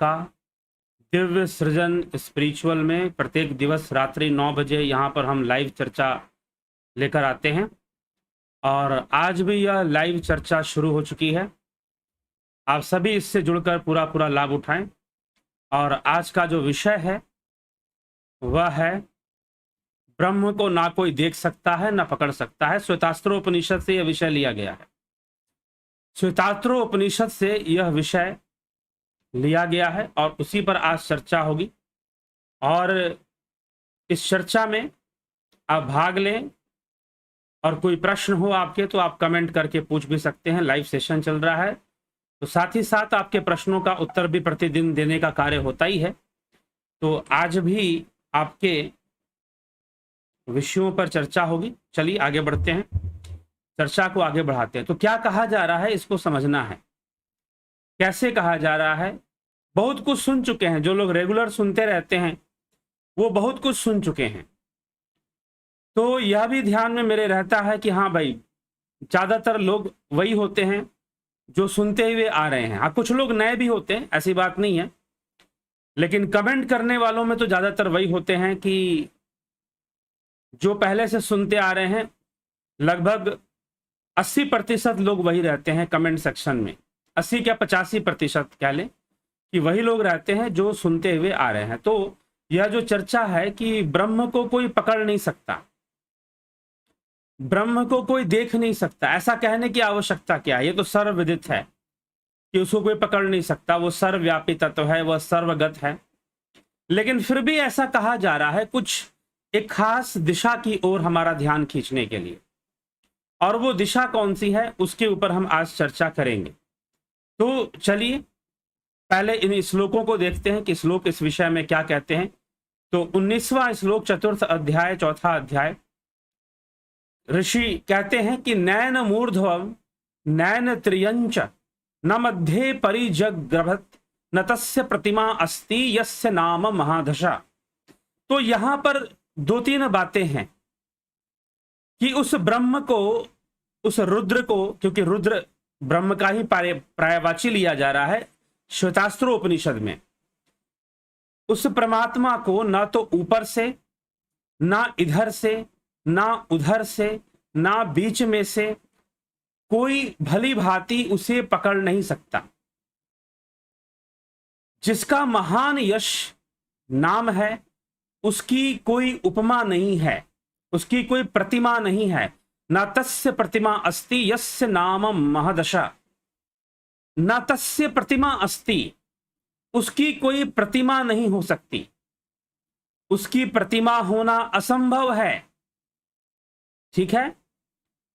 आपका दिव्य सृजन स्पिरिचुअल में प्रत्येक दिवस रात्रि 9 बजे यहाँ पर हम लाइव चर्चा लेकर आते हैं और आज भी यह लाइव चर्चा शुरू हो चुकी है। आप सभी इससे जुड़कर पूरा लाभ उठाएं। और आज का जो विषय है वह है ब्रह्म को ना कोई देख सकता है ना पकड़ सकता है। श्वेतास्त्रोपनिषद से यह विषय लिया गया है। श्वेतास्त्रोपनिषद से यह विषय लिया गया है और उसी पर आज चर्चा होगी। और इस चर्चा में आप भाग लें और कोई प्रश्न हो आपके तो आप कमेंट करके पूछ भी सकते हैं। लाइव सेशन चल रहा है तो साथ ही साथ आपके प्रश्नों का उत्तर भी प्रतिदिन देने का कार्य होता ही है। तो आज भी आपके विषयों पर चर्चा होगी। चलिए आगे बढ़ते हैं, चर्चा को आगे बढ़ाते हैं। तो क्या कहा जा रहा है इसको समझना है। कैसे कहा जा रहा है? बहुत कुछ सुन चुके हैं, जो लोग रेगुलर सुनते रहते हैं वो बहुत कुछ सुन चुके हैं। तो यह भी ध्यान में मेरे रहता है कि हाँ भाई, ज्यादातर लोग वही होते हैं जो सुनते हुए आ रहे हैं। हाँ, कुछ लोग नए भी होते हैं, ऐसी बात नहीं है, लेकिन कमेंट करने वालों में तो ज्यादातर वही होते हैं कि जो पहले से सुनते आ रहे हैं। लगभग 80% लोग वही रहते हैं कमेंट सेक्शन में। 80 क्या 85% कह लें कि वही लोग रहते हैं जो सुनते हुए आ रहे हैं। तो यह जो चर्चा है कि ब्रह्म को कोई पकड़ नहीं सकता, ब्रह्म को कोई देख नहीं सकता, ऐसा कहने की आवश्यकता क्या है? ये तो सर्वविदित है कि उसको कोई पकड़ नहीं सकता। वो सर्वव्यापी तत्व है, वह सर्वगत है। लेकिन फिर भी ऐसा कहा जा रहा है कुछ एक खास दिशा की ओर हमारा ध्यान खींचने के लिए। और वो दिशा कौन सी है उसके ऊपर हम आज चर्चा करेंगे। तो चलिए पहले इन श्लोकों को देखते हैं कि श्लोक इस विषय में क्या कहते हैं। तो 19वां श्लोक, चतुर्थ अध्याय, चौथा अध्याय। ऋषि कहते हैं कि नैन मूर्ध्वम नैन त्रियंच न मध्ये परिजग्रभत न तस्य प्रतिमा अस्ति यस्य नाम महादशा। तो यहां पर 2-3 बातें हैं कि उस ब्रह्म को, उस रुद्र को, क्योंकि रुद्र ब्रह्म का ही पर्यायवाची लिया जा रहा है श्वेतास्त्रोपनिषद में, उस परमात्मा को ना तो ऊपर से, ना इधर से, ना उधर से, ना बीच में से कोई भली भांति उसे पकड़ नहीं सकता। जिसका महान यश नाम है उसकी कोई उपमा नहीं है, उसकी कोई प्रतिमा नहीं है। न तस्य प्रतिमा अस्ति यस्य नाम महदशा। न तस्य प्रतिमा अस्ति, उसकी कोई प्रतिमा नहीं हो सकती, उसकी प्रतिमा होना असंभव है। ठीक है।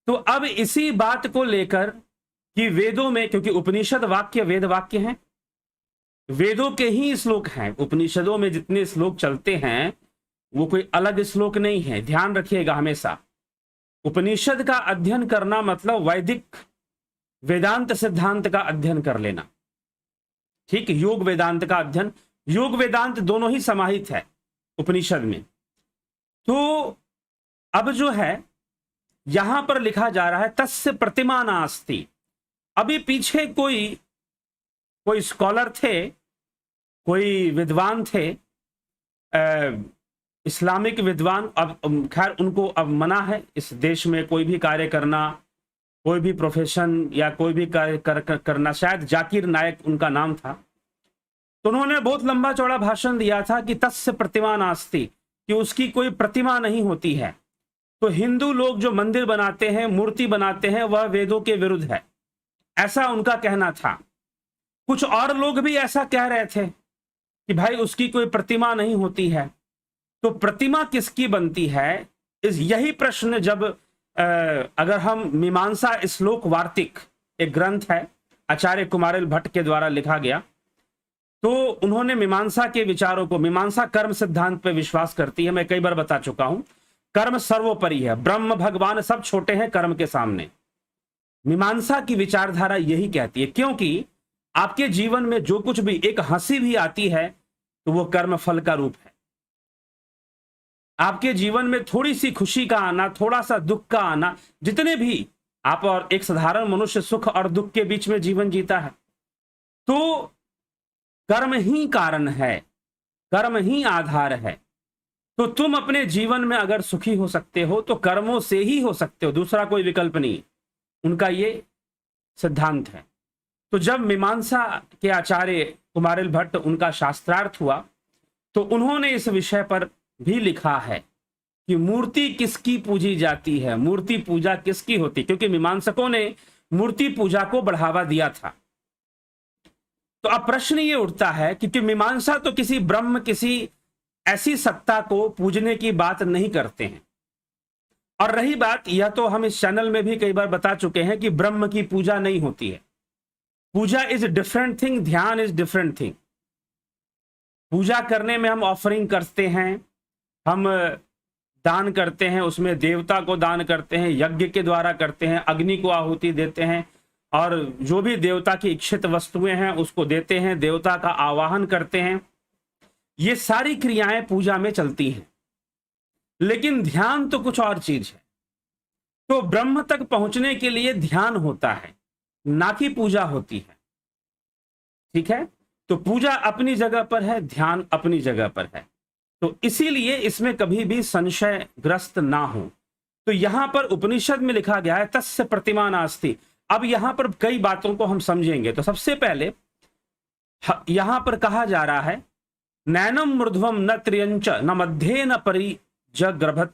तो अब इसी बात को लेकर कि वेदों में, क्योंकि उपनिषद वाक्य वेद वाक्य हैं, वेदों के ही श्लोक हैं। उपनिषदों में जितने श्लोक चलते हैं वो कोई अलग श्लोक नहीं है। ध्यान रखिएगा हमेशा, उपनिषद का अध्ययन करना मतलब वैदिक वेदांत सिद्धांत का अध्ययन कर लेना। ठीक, योग वेदांत का अध्ययन, योग वेदांत दोनों ही समाहित है उपनिषद में। तो अब जो है यहां पर लिखा जा रहा है तस्य प्रतिमा नास्ति। अभी पीछे कोई स्कॉलर थे, कोई विद्वान थे, इस्लामिक विद्वान। अब खैर उनको अब मना है इस देश में कोई भी कार्य करना, कोई भी प्रोफेशन या कोई भी कार्य करना। शायद जाकिर नायक उनका नाम था। तो उन्होंने बहुत लंबा चौड़ा भाषण दिया था कि तस्य प्रतिमा नास्ति, कि उसकी कोई प्रतिमा नहीं होती है। तो हिंदू लोग जो मंदिर बनाते हैं, मूर्ति बनाते हैं, वह वेदों के विरुद्ध है, ऐसा उनका कहना था। कुछ और लोग भी ऐसा कह रहे थे कि भाई उसकी कोई प्रतिमा नहीं होती है। तो प्रतिमा किसकी बनती है, यही प्रश्न जब अगर हम मीमांसा श्लोक वार्तिक, एक ग्रंथ है आचार्य कुमारिल भट्ट के द्वारा लिखा गया, तो उन्होंने मीमांसा के विचारों को, मीमांसा कर्म सिद्धांत पे विश्वास करती है। मैं कई बार बता चुका हूं, कर्म सर्वोपरि है, ब्रह्म भगवान सब छोटे हैं कर्म के सामने। मीमांसा की विचारधारा यही कहती है, क्योंकि आपके जीवन में जो कुछ भी, एक हंसी भी आती है तो वो कर्म फल का रूप है। आपके जीवन में थोड़ी सी खुशी का आना, थोड़ा सा दुख का आना, जितने भी आप, और एक साधारण मनुष्य सुख और दुख के बीच में जीवन जीता है। तो कर्म ही कारण है, कर्म ही आधार है। तो तुम अपने जीवन में अगर सुखी हो सकते हो तो कर्मों से ही हो सकते हो, दूसरा कोई विकल्प नहीं। उनका ये सिद्धांत है। तो जब मीमांसा के आचार्य कुमारिल भट्ट उनका शास्त्रार्थ हुआ तो उन्होंने इस विषय पर भी लिखा है कि मूर्ति किसकी पूजी जाती है, मूर्ति पूजा किसकी होती, क्योंकि मीमांसकों ने मूर्ति पूजा को बढ़ावा दिया था। तो अब प्रश्न ये उठता है कि मीमांसा तो किसी ब्रह्म, किसी ऐसी सत्ता को पूजने की बात नहीं करते हैं। और रही बात, यह तो हम इस चैनल में भी कई बार बता चुके हैं कि ब्रह्म की पूजा नहीं होती है। पूजा इज डिफरेंट थिंग, ध्यान इज डिफरेंट थिंग। पूजा करने में हम ऑफरिंग करते हैं, हम दान करते हैं, उसमें देवता को दान करते हैं, यज्ञ के द्वारा करते हैं, अग्नि को आहुति देते हैं, और जो भी देवता की इच्छित वस्तुएं हैं उसको देते हैं, देवता का आवाहन करते हैं। ये सारी क्रियाएं पूजा में चलती हैं। लेकिन ध्यान तो कुछ और चीज है। तो ब्रह्म तक पहुंचने के लिए ध्यान होता है, ना कि पूजा होती है। ठीक है, तो पूजा अपनी जगह पर है, ध्यान अपनी जगह पर है। तो इसीलिए इसमें कभी भी संशय ग्रस्त ना हो। तो यहां पर उपनिषद में लिखा गया है तस्य प्रतिमा नास्ति। अब यहां पर कई बातों को हम समझेंगे। तो सबसे पहले यहां पर कहा जा रहा है नैनम मृध्वम न त्रियंच न मध्य न परिजग्रभत।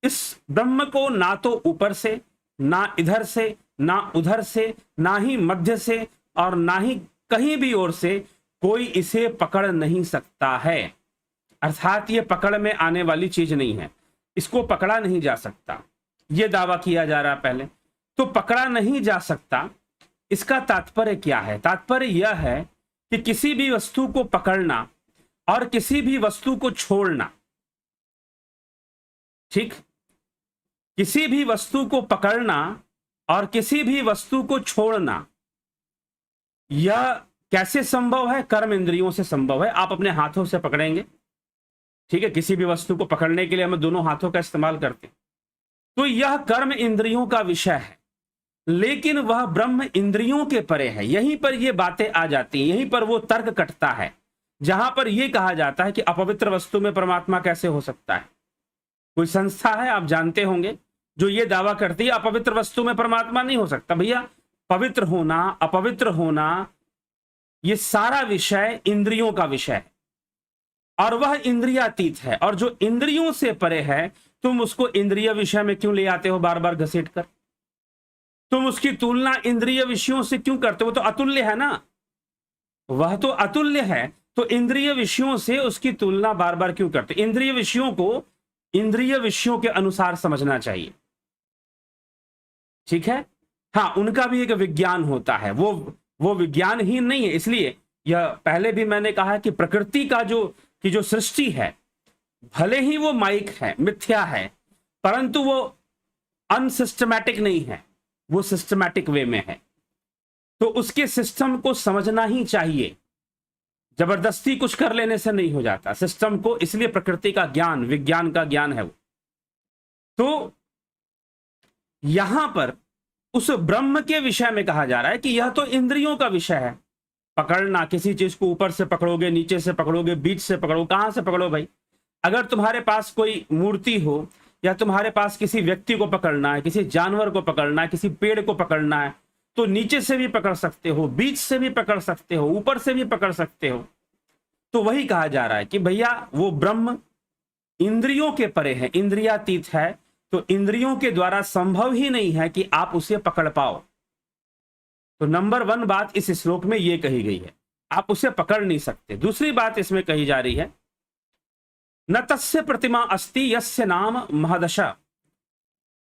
इस ब्रह्म को ना तो ऊपर से, ना इधर से, ना उधर से, ना ही मध्य से, और ना ही कहीं भी ओर से कोई इसे पकड़ नहीं सकता है। अर्थात ये पकड़ में आने वाली चीज नहीं है, इसको पकड़ा नहीं जा सकता, ये दावा किया जा रहा है पहले। तो पकड़ा नहीं जा सकता, इसका तात्पर्य क्या है? तात्पर्य यह है कि किसी भी वस्तु को पकड़ना और किसी भी वस्तु को छोड़ना, ठीक, किसी भी वस्तु को पकड़ना और किसी भी वस्तु को छोड़ना, यह कैसे संभव है? कर्म इंद्रियों से संभव है। आप अपने हाथों से पकड़ेंगे, ठीक है, किसी भी वस्तु को पकड़ने के लिए हम दोनों हाथों का इस्तेमाल करते हैं, तो यह कर्म इंद्रियों का विषय है। लेकिन वह ब्रह्म इंद्रियों के परे है। यहीं पर ये बातें आ जाती हैं, यहीं पर वो तर्क कटता है जहां पर यह कहा जाता है कि अपवित्र वस्तु में परमात्मा कैसे हो सकता है। कोई संस्था है, आप जानते होंगे, जो ये दावा करती है अपवित्र वस्तु में परमात्मा नहीं हो सकता। भैया, पवित्र होना, अपवित्र होना, ये सारा विषय इंद्रियों का विषय है, और वह इंद्रियातीत है। और जो इंद्रियों से परे है, तुम उसको इंद्रिय विषय में क्यों ले आते हो बार बार घसीट कर? तुम उसकी तुलना इंद्रिय विषयों से क्यों करते हो? तो अतुल्य है ना, वह तो अतुल्य है, तो इंद्रिय विषयों से उसकी तुलना बार बार क्यों करते? इंद्रिय विषयों को इंद्रिय विषयों के अनुसार समझना चाहिए, ठीक है। हाँ, उनका भी एक विज्ञान होता है, वो विज्ञान ही नहीं है। इसलिए यह पहले भी मैंने कहा कि प्रकृति का जो सृष्टि है, भले ही वो माइक है, मिथ्या है, परंतु वो अनसिस्टमैटिक नहीं है, वो सिस्टमैटिक वे में है। तो उसके सिस्टम को समझना ही चाहिए, जबरदस्ती कुछ कर लेने से नहीं हो जाता सिस्टम को। इसलिए प्रकृति का ज्ञान, विज्ञान का ज्ञान है वो। तो यहां पर उस ब्रह्म के विषय में कहा जा रहा है कि यह तो इंद्रियों का विषय है। पकड़ना, किसी चीज को ऊपर से पकड़ोगे, नीचे से पकड़ोगे, बीच से पकड़ो, कहां से पकड़ो भाई? अगर तुम्हारे पास कोई मूर्ति हो, या तुम्हारे पास किसी व्यक्ति को पकड़ना है, किसी जानवर को पकड़ना है, किसी पेड़ को पकड़ना है, तो नीचे से भी पकड़ सकते हो, बीच से भी पकड़ सकते हो, ऊपर से भी पकड़ सकते हो। तो वही कहा जा रहा है कि भैया वो ब्रह्म इंद्रियों के परे है, इंद्रियातीत है, तो इंद्रियों के द्वारा संभव ही नहीं है कि आप उसे पकड़ पाओ। तो नंबर 1 बात इस श्लोक में यह कही गई है, आप उसे पकड़ नहीं सकते। दूसरी बात इसमें कही जा रही है न तस्य प्रतिमा अस्ति यस्य नाम महदशा,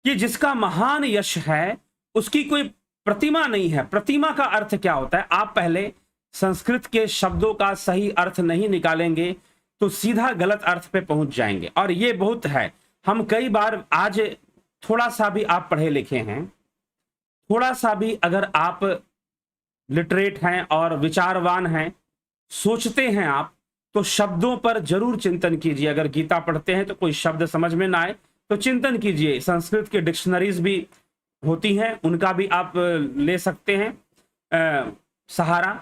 कि जिसका महान यश है उसकी कोई प्रतिमा नहीं है। प्रतिमा का अर्थ क्या होता है? आप पहले संस्कृत के शब्दों का सही अर्थ नहीं निकालेंगे तो सीधा गलत अर्थ पे पहुंच जाएंगे, और ये बहुत है। हम कई बार, आज थोड़ा सा भी आप पढ़े लिखे हैं, थोड़ा सा भी अगर आप लिटरेट हैं और विचारवान हैं, सोचते हैं आप, तो शब्दों पर जरूर चिंतन कीजिए। अगर गीता पढ़ते हैं तो कोई शब्द समझ में ना आए तो चिंतन कीजिए। संस्कृत की डिक्शनरीज भी होती हैं, उनका भी आप ले सकते हैं सहारा।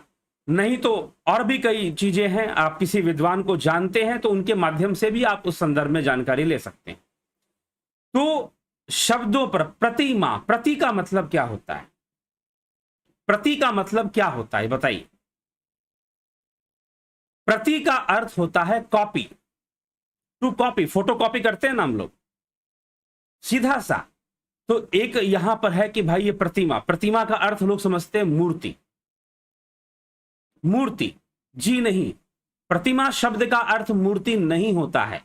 नहीं तो और भी कई चीजें हैं, आप किसी विद्वान को जानते हैं तो उनके माध्यम से भी आप उस संदर्भ में जानकारी ले सकते हैं। तो शब्दों पर प्रतिमा, प्रति का मतलब क्या होता है? प्रति का मतलब क्या होता है बताइए? प्रति का अर्थ होता है copy, to copy, photo copy करते हैं ना हम लोग, सीधा सा। तो एक यहां पर है कि भाई ये प्रतिमा, प्रतिमा का अर्थ लोग समझते हैं मूर्ति, मूर्ति जी नहीं, प्रतिमा शब्द का अर्थ मूर्ति नहीं होता है।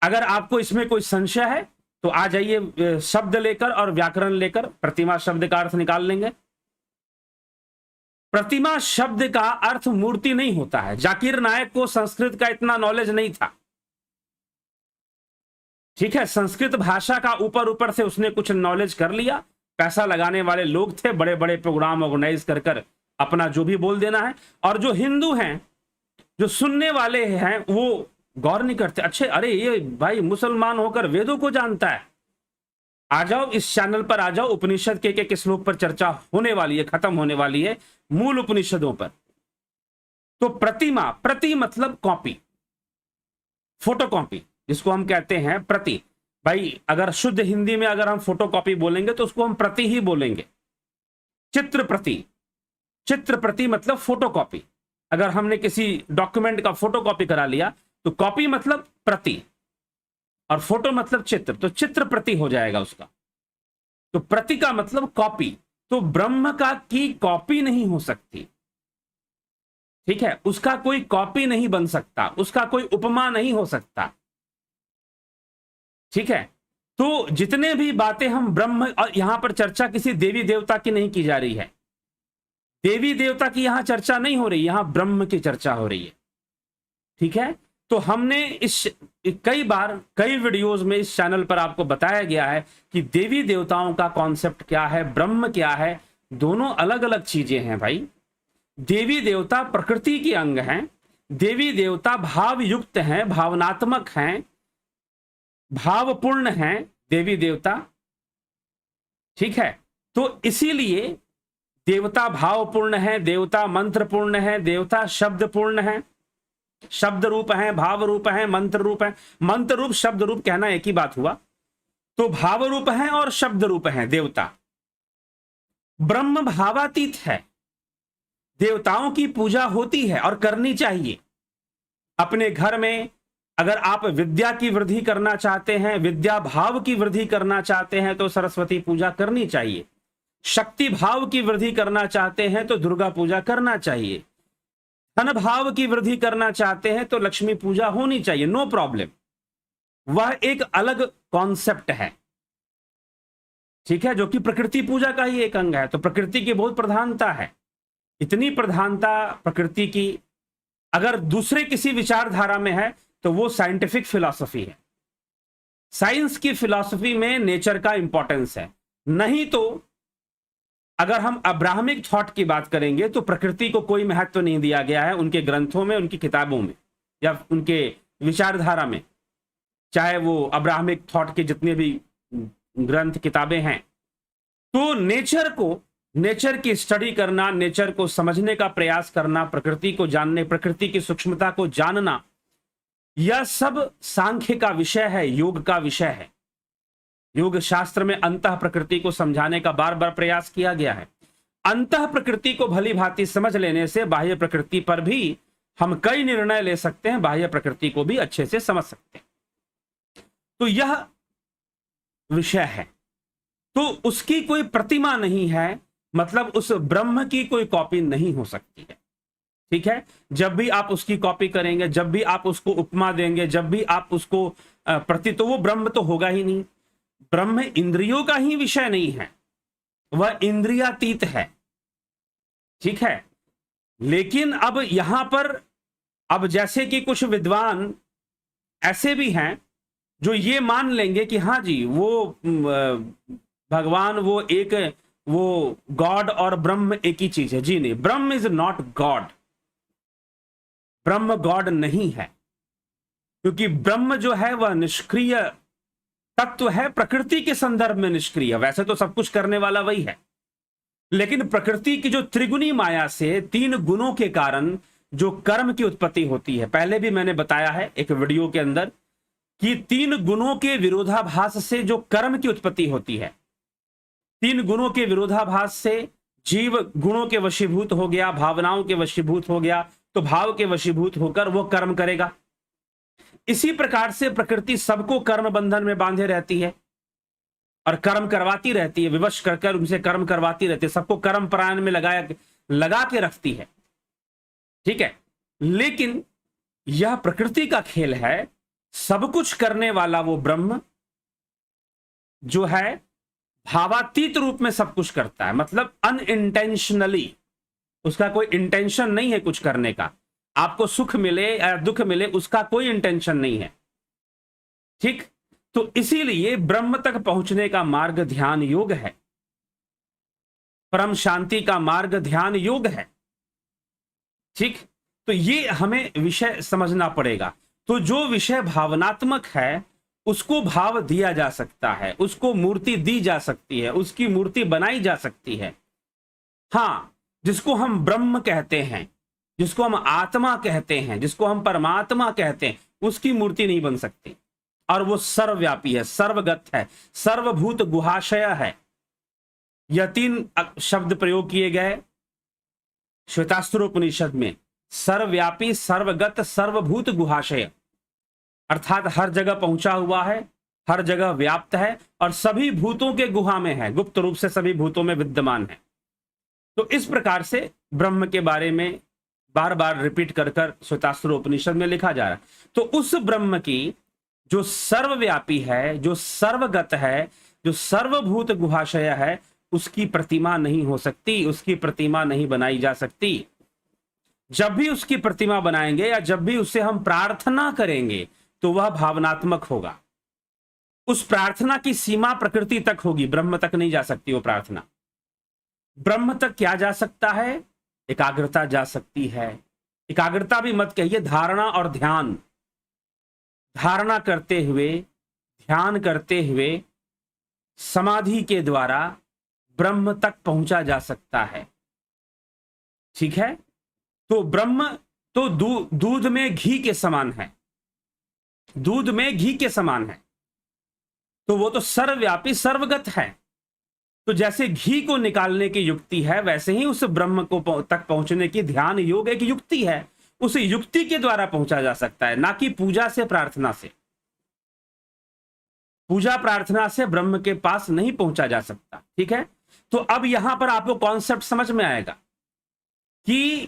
अगर आपको इसमें कोई संशय है तो आ जाइए शब्द लेकर और व्याकरण लेकर, प्रतिमा शब्द का अर्थ निकाल लेंगे। प्रतिमा शब्द का अर्थ मूर्ति नहीं होता है। जाकिर नायक को संस्कृत का इतना नॉलेज नहीं था, ठीक है, संस्कृत भाषा का ऊपर ऊपर से उसने कुछ नॉलेज कर लिया, पैसा लगाने वाले लोग थे, बड़े बड़े प्रोग्राम ऑर्गेनाइज कर कर अपना जो भी बोल देना है। और जो हिंदू हैं, जो सुनने वाले हैं, वो गौर नहीं करते, अच्छे अरे ये भाई मुसलमान होकर वेदों को जानता है। आ जाओ इस चैनल पर, आ जाओ, उपनिषद के श्लोक पर चर्चा होने वाली है, खत्म होने वाली है, मूल उपनिषदों पर। तो प्रतिमा, प्रति मतलब कॉपी, फोटो कॉपी जिसको हम कहते हैं प्रति। भाई अगर शुद्ध हिंदी में अगर हम फोटो कॉपी बोलेंगे तो उसको हम प्रति ही बोलेंगे। चित्र प्रति, चित्र प्रति मतलब फोटो कॉपी। अगर हमने किसी डॉक्यूमेंट का फोटो कॉपी करा लिया तो कॉपी मतलब प्रति और फोटो मतलब चित्र, तो चित्र प्रति हो जाएगा उसका। तो प्रति का मतलब कॉपी। तो ब्रह्म का की कॉपी नहीं हो सकती, ठीक है, उसका कोई कॉपी नहीं बन सकता, उसका कोई उपमा नहीं हो सकता, ठीक है। तो जितने भी बातें हम ब्रह्म, और यहां पर चर्चा किसी देवी देवता की नहीं की जा रही है, देवी देवता की यहां चर्चा नहीं हो रही, यहां ब्रह्म की चर्चा हो रही है, ठीक है। तो हमने इस कई बार कई वीडियोस में इस चैनल पर आपको बताया गया है कि देवी देवताओं का कॉन्सेप्ट क्या है, ब्रह्म क्या है, दोनों अलग अलग चीजें हैं भाई। देवी देवता प्रकृति के अंग हैं, देवी देवता भाव युक्त हैं, भावनात्मक हैं, भावपूर्ण हैं देवी देवता, ठीक है। तो इसीलिए देवता भावपूर्ण है, देवता मंत्रपूर्ण है, देवता शब्दपूर्ण है, शब्द रूप है, भाव रूप है, मंत्र रूप है। मंत्र रूप शब्द रूप कहना एक ही बात हुआ। तो भाव रूप है और शब्द रूप है देवता। ब्रह्म भावातीत है, देवताओं की पूजा होती है और करनी चाहिए। अपने घर में अगर आप विद्या की वृद्धि करना चाहते हैं, विद्या भाव की वृद्धि करना चाहते हैं तो सरस्वती पूजा करनी चाहिए। शक्ति भाव की वृद्धि करना चाहते हैं तो दुर्गा पूजा करना चाहिए। धन भाव की वृद्धि करना चाहते हैं तो लक्ष्मी पूजा होनी चाहिए, नो प्रॉब्लम। वह एक अलग कॉन्सेप्ट है, ठीक है, जो कि प्रकृति पूजा का ही एक अंग है। तो प्रकृति की बहुत प्रधानता है, इतनी प्रधानता प्रकृति की अगर दूसरे किसी विचारधारा में है तो वो साइंटिफिक फिलॉसफी है। साइंस की फिलॉसफी में नेचर का इंपॉर्टेंस है। नहीं तो अगर हम अब्राहमिक थॉट की बात करेंगे तो प्रकृति को कोई महत्व नहीं दिया गया है उनके ग्रंथों में, उनकी किताबों में या उनके विचारधारा में, चाहे वो अब्राहमिक थॉट के जितने भी ग्रंथ किताबें हैं। तो नेचर को, नेचर की स्टडी करना, नेचर को समझने का प्रयास करना, प्रकृति को जानने, प्रकृति की सूक्ष्मता को जानना, यह सब सांख्य का विषय है, योग का विषय है। योग शास्त्र में अंतः प्रकृति को समझाने का बार बार प्रयास किया गया है। अंतः प्रकृति को भली भांति समझ लेने से बाह्य प्रकृति पर भी हम कई निर्णय ले सकते हैं, बाह्य प्रकृति को भी अच्छे से समझ सकते हैं। तो यह विषय है। तो उसकी कोई प्रतिमा नहीं है, मतलब उस ब्रह्म की कोई कॉपी नहीं हो सकती है, ठीक है। जब भी आप उसकी कॉपी करेंगे, जब भी आप उसको उपमा देंगे, जब भी आप उसको प्रति, तो वो ब्रह्म तो होगा ही नहीं। ब्रह्म इंद्रियों का ही विषय नहीं है, वह इंद्रियातीत है, ठीक है। लेकिन अब यहां पर, अब जैसे कि कुछ विद्वान ऐसे भी हैं जो ये मान लेंगे कि हाँ जी वो भगवान वो एक, वो गॉड और ब्रह्म एक ही चीज है। जी नहीं, ब्रह्म is not God, Brahma God नहीं है, क्योंकि ब्रह्म जो है वह निष्क्रिय तत्व है, प्रकृति के संदर्भ में निष्क्रिय। वैसे तो सब कुछ करने वाला वही है, लेकिन प्रकृति की जो त्रिगुणी माया से 3 गुणों के कारण जो कर्म की उत्पत्ति होती है, पहले भी मैंने बताया है एक वीडियो के अंदर कि 3 गुणों के विरोधाभास से जो कर्म की उत्पत्ति होती है, 3 गुणों के विरोधाभास से जीव गुणों के वशीभूत हो गया, भावनाओं के वशीभूत हो गया, तो भाव के वशीभूत होकर वो कर्म करेगा। इसी प्रकार से प्रकृति सबको कर्म बंधन में बांधे रहती है और कर्म करवाती रहती है, विवश कर उनसे कर्म करवाती रहती है, सबको कर्म परायण में लगा के रखती है। ठीक है, लेकिन यह प्रकृति का खेल है। सब कुछ करने वाला वो ब्रह्म जो है भावातीत रूप में सब कुछ करता है, मतलब अनइंटेंशनली, उसका कोई इंटेंशन नहीं है कुछ करने का। आपको सुख मिले या दुख मिले उसका कोई इंटेंशन नहीं है। ठीक, तो इसीलिए ब्रह्म तक पहुंचने का मार्ग ध्यान योग है, परम शांति का मार्ग ध्यान योग है। ठीक, तो ये हमें विषय समझना पड़ेगा। तो जो विषय भावनात्मक है उसको भाव दिया जा सकता है, उसको मूर्ति दी जा सकती है, उसकी मूर्ति बनाई जा सकती है। हां, जिसको हम ब्रह्म कहते हैं, जिसको हम आत्मा कहते हैं, जिसको हम परमात्मा कहते हैं, उसकी मूर्ति नहीं बन सकती। और वो सर्वव्यापी है, सर्वगत है, सर्वभूत गुहाशय है। यह 3 शब्द प्रयोग किए गए श्वेतास्त्रोपनिषद में, सर्वव्यापी, सर्वगत, सर्वभूत गुहाशय, अर्थात हर जगह पहुंचा हुआ है, हर जगह व्याप्त है और सभी भूतों के गुहा में है, गुप्त रूप से सभी भूतों में विद्यमान है। तो इस प्रकार से ब्रह्म के बारे में बार बार रिपीट कर श्वेतास्त्रोपनिषद में लिखा जा रहा है। तो उस ब्रह्म की जो सर्वव्यापी है, जो सर्वगत है, जो सर्वभूत गुहाशय है, उसकी प्रतिमा नहीं हो सकती, उसकी प्रतिमा नहीं बनाई जा सकती। जब भी उसकी प्रतिमा बनाएंगे या जब भी उससे हम प्रार्थना करेंगे तो वह भावनात्मक होगा। उस प्रार्थना की सीमा प्रकृति तक होगी, ब्रह्म तक नहीं जा सकती वो प्रार्थना। ब्रह्म तक क्या जा सकता है? एकाग्रता जा सकती है। एकाग्रता भी मत कहिए, धारणा और ध्यान। धारणा करते हुए, ध्यान करते हुए, समाधि के द्वारा ब्रह्म तक पहुंचा जा सकता है। ठीक है, तो ब्रह्म तो दूध में घी के समान है, दूध में घी के समान है, तो वो तो सर्वव्यापी सर्वगत है। तो जैसे घी को निकालने की युक्ति है, वैसे ही उस ब्रह्म को तक पहुंचने की ध्यान योग एक युक्ति है। उस युक्ति के द्वारा पहुंचा जा सकता है, ना कि पूजा से, प्रार्थना से। पूजा प्रार्थना से ब्रह्म के पास नहीं पहुंचा जा सकता। ठीक है, तो अब यहां पर आपको कॉन्सेप्ट समझ में आएगा कि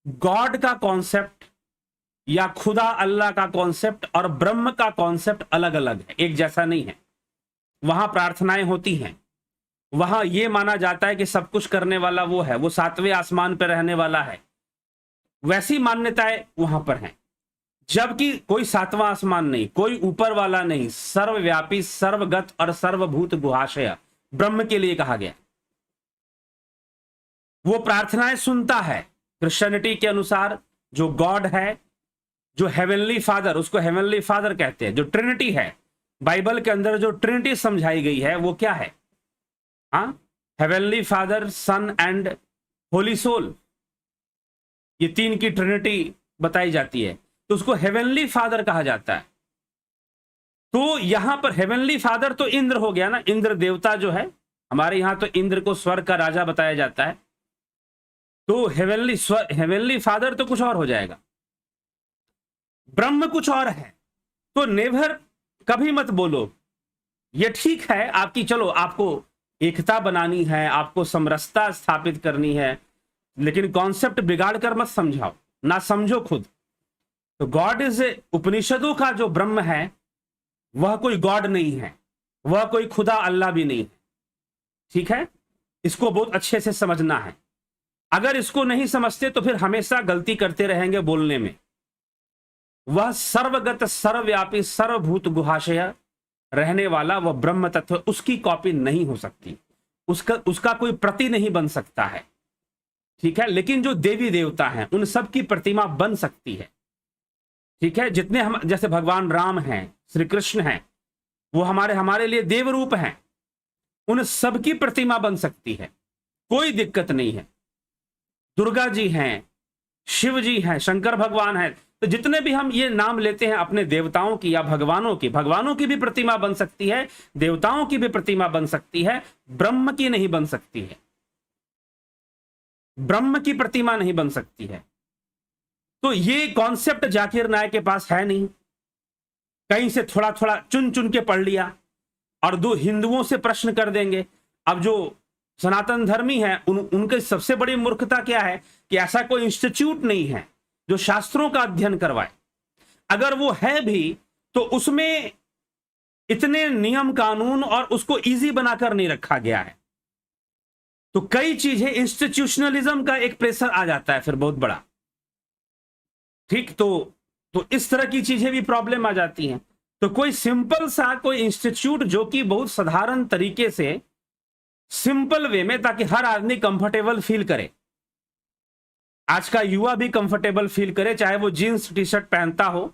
गॉड का कॉन्सेप्ट या खुदा अल्लाह का कॉन्सेप्ट और ब्रह्म का कॉन्सेप्ट अलग अलग है, एक जैसा नहीं है। वहां प्रार्थनाएं होती हैं, वहां यह माना जाता है कि सब कुछ करने वाला वो है, वो 7वें आसमान पर रहने वाला है, वैसी मान्यताएं वहां पर हैं। जबकि कोई 7वां आसमान नहीं, कोई ऊपर वाला नहीं, सर्वव्यापी, सर्वगत और सर्वभूत गुहाशय ब्रह्म के लिए कहा गया। वो प्रार्थनाएं सुनता है। क्रिश्चियनिटी के अनुसार जो गॉड है, जो हेवनली फादर, उसको हेवनली फादर कहते हैं, जो ट्रिनिटी है, बाइबल के अंदर जो ट्रिनिटी समझाई गई है वो क्या है? हाँ, heavenly father, son and holy soul, ये 3 की ट्रिनिटी बताई जाती है, तो उसको हेवनली फादर कहा जाता है। तो यहां पर हेवनली फादर तो इंद्र हो गया ना, इंद्र देवता जो है, हमारे यहां तो इंद्र को स्वर्ग का राजा बताया जाता है। तो हेवनली फादर तो कुछ और हो जाएगा, ब्रह्म कुछ और है। तो नेवर कभी मत बोलो ये ठीक है आपकी, चलो आपको एकता बनानी है, आपको समरसता स्थापित करनी है, लेकिन कॉन्सेप्ट बिगाड़ कर मत समझाओ, ना समझो खुद। तो गॉड इज, उपनिषदों का जो ब्रह्म है वह कोई गॉड नहीं है, वह कोई खुदा अल्लाह भी नहीं है। ठीक है, इसको बहुत अच्छे से समझना है। अगर इसको नहीं समझते तो फिर हमेशा गलती करते रहेंगे बोलने में। वह सर्वगत, सर्वव्यापी, सर्वभूत गुहाशय रहने वाला वह ब्रह्म तत्व, उसकी कॉपी नहीं हो सकती, उसका कोई प्रति नहीं बन सकता है। ठीक है, लेकिन जो देवी देवता हैं उन सब की प्रतिमा बन सकती है। ठीक है, जितने हम, जैसे भगवान राम हैं, श्री कृष्ण हैं, वो हमारे लिए देव रूप हैं, उन सब की प्रतिमा बन सकती है। कोई दिक्कत नहीं है। दुर्गा जी हैं, शिव जी हैं, शंकर भगवान हैं, तो जितने भी हम ये नाम लेते हैं अपने देवताओं की या भगवानों की भी प्रतिमा बन सकती है, देवताओं की भी प्रतिमा बन सकती है, ब्रह्म की नहीं बन सकती है, ब्रह्म की प्रतिमा नहीं बन सकती है। तो ये कॉन्सेप्ट जाकिर नायक के पास है नहीं, कहीं से थोड़ा थोड़ा चुन चुन के पढ़ लिया और दो हिंदुओं से प्रश्न कर देंगे। अब जो सनातन धर्मी हैं उनके सबसे बड़ी मूर्खता क्या है कि ऐसा कोई इंस्टीट्यूट नहीं है जो शास्त्रों का अध्ययन करवाए। अगर वो है भी तो उसमें इतने नियम कानून और उसको इजी बनाकर नहीं रखा गया है। तो कई चीजें इंस्टीट्यूशनलिज्म का एक प्रेशर आ जाता है फिर बहुत बड़ा, ठीक। तो इस तरह की चीजें भी प्रॉब्लम आ जाती हैं। तो कोई सिंपल सा कोई इंस्टीट्यूट जो कि बहुत साधारण तरीके से सिंपल वे में, ताकि हर आदमी कंफर्टेबल फील करे, आज का युवा भी कंफर्टेबल फील करे, चाहे वो जीन्स टी शर्ट पहनता हो,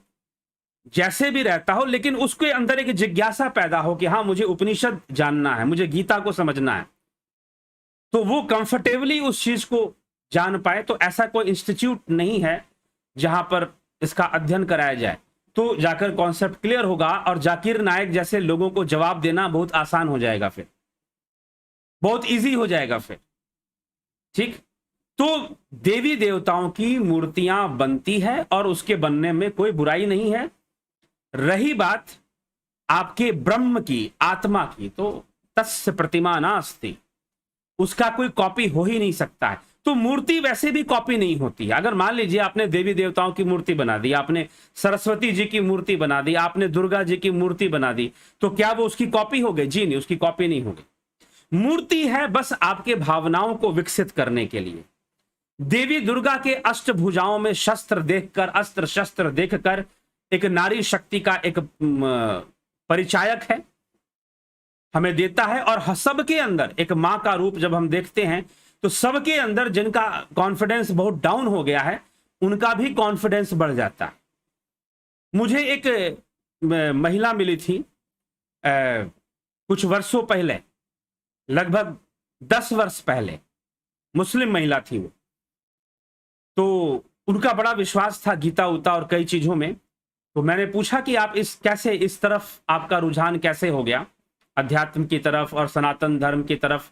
जैसे भी रहता हो, लेकिन उसके अंदर एक जिज्ञासा पैदा हो कि हाँ मुझे उपनिषद जानना है, मुझे गीता को समझना है, तो वो कंफर्टेबली उस चीज को जान पाए। तो ऐसा कोई इंस्टीट्यूट नहीं है जहां पर इसका अध्ययन कराया जाए। तो जाकर कॉन्सेप्ट क्लियर होगा और जाकिर नायक जैसे लोगों को जवाब देना बहुत आसान हो जाएगा, फिर बहुत इजी हो जाएगा फिर, ठीक। तो देवी देवताओं की मूर्तियां बनती है और उसके बनने में कोई बुराई नहीं है। रही बात आपके ब्रह्म की, आत्मा की, तो तस्य प्रतिमा नास्ति, उसका कोई कॉपी हो ही नहीं सकता है। तो मूर्ति वैसे भी कॉपी नहीं होती है। अगर मान लीजिए आपने देवी देवताओं की मूर्ति बना दी, आपने सरस्वती जी की मूर्ति बना दी, आपने दुर्गा जी की मूर्ति बना दी, तो क्या वो उसकी कॉपी हो गई? जी नहीं, उसकी कॉपी नहीं होगी। मूर्ति है बस आपके भावनाओं को विकसित करने के लिए। देवी दुर्गा के अष्टभुजाओं में शस्त्र देखकर, अस्त्र शस्त्र देखकर एक नारी शक्ति का एक परिचायक है, हमें देता है। और सबके अंदर एक मां का रूप जब हम देखते हैं तो सबके अंदर जिनका कॉन्फिडेंस बहुत डाउन हो गया है उनका भी कॉन्फिडेंस बढ़ जाता है। मुझे एक महिला मिली थी कुछ वर्षों पहले, लगभग 10 वर्ष पहले, मुस्लिम महिला थी वो। तो उनका बड़ा विश्वास था गीता उता और कई चीजों में। तो मैंने पूछा कि आप कैसे इस तरफ आपका रुझान कैसे हो गया, अध्यात्म की तरफ और सनातन धर्म की तरफ?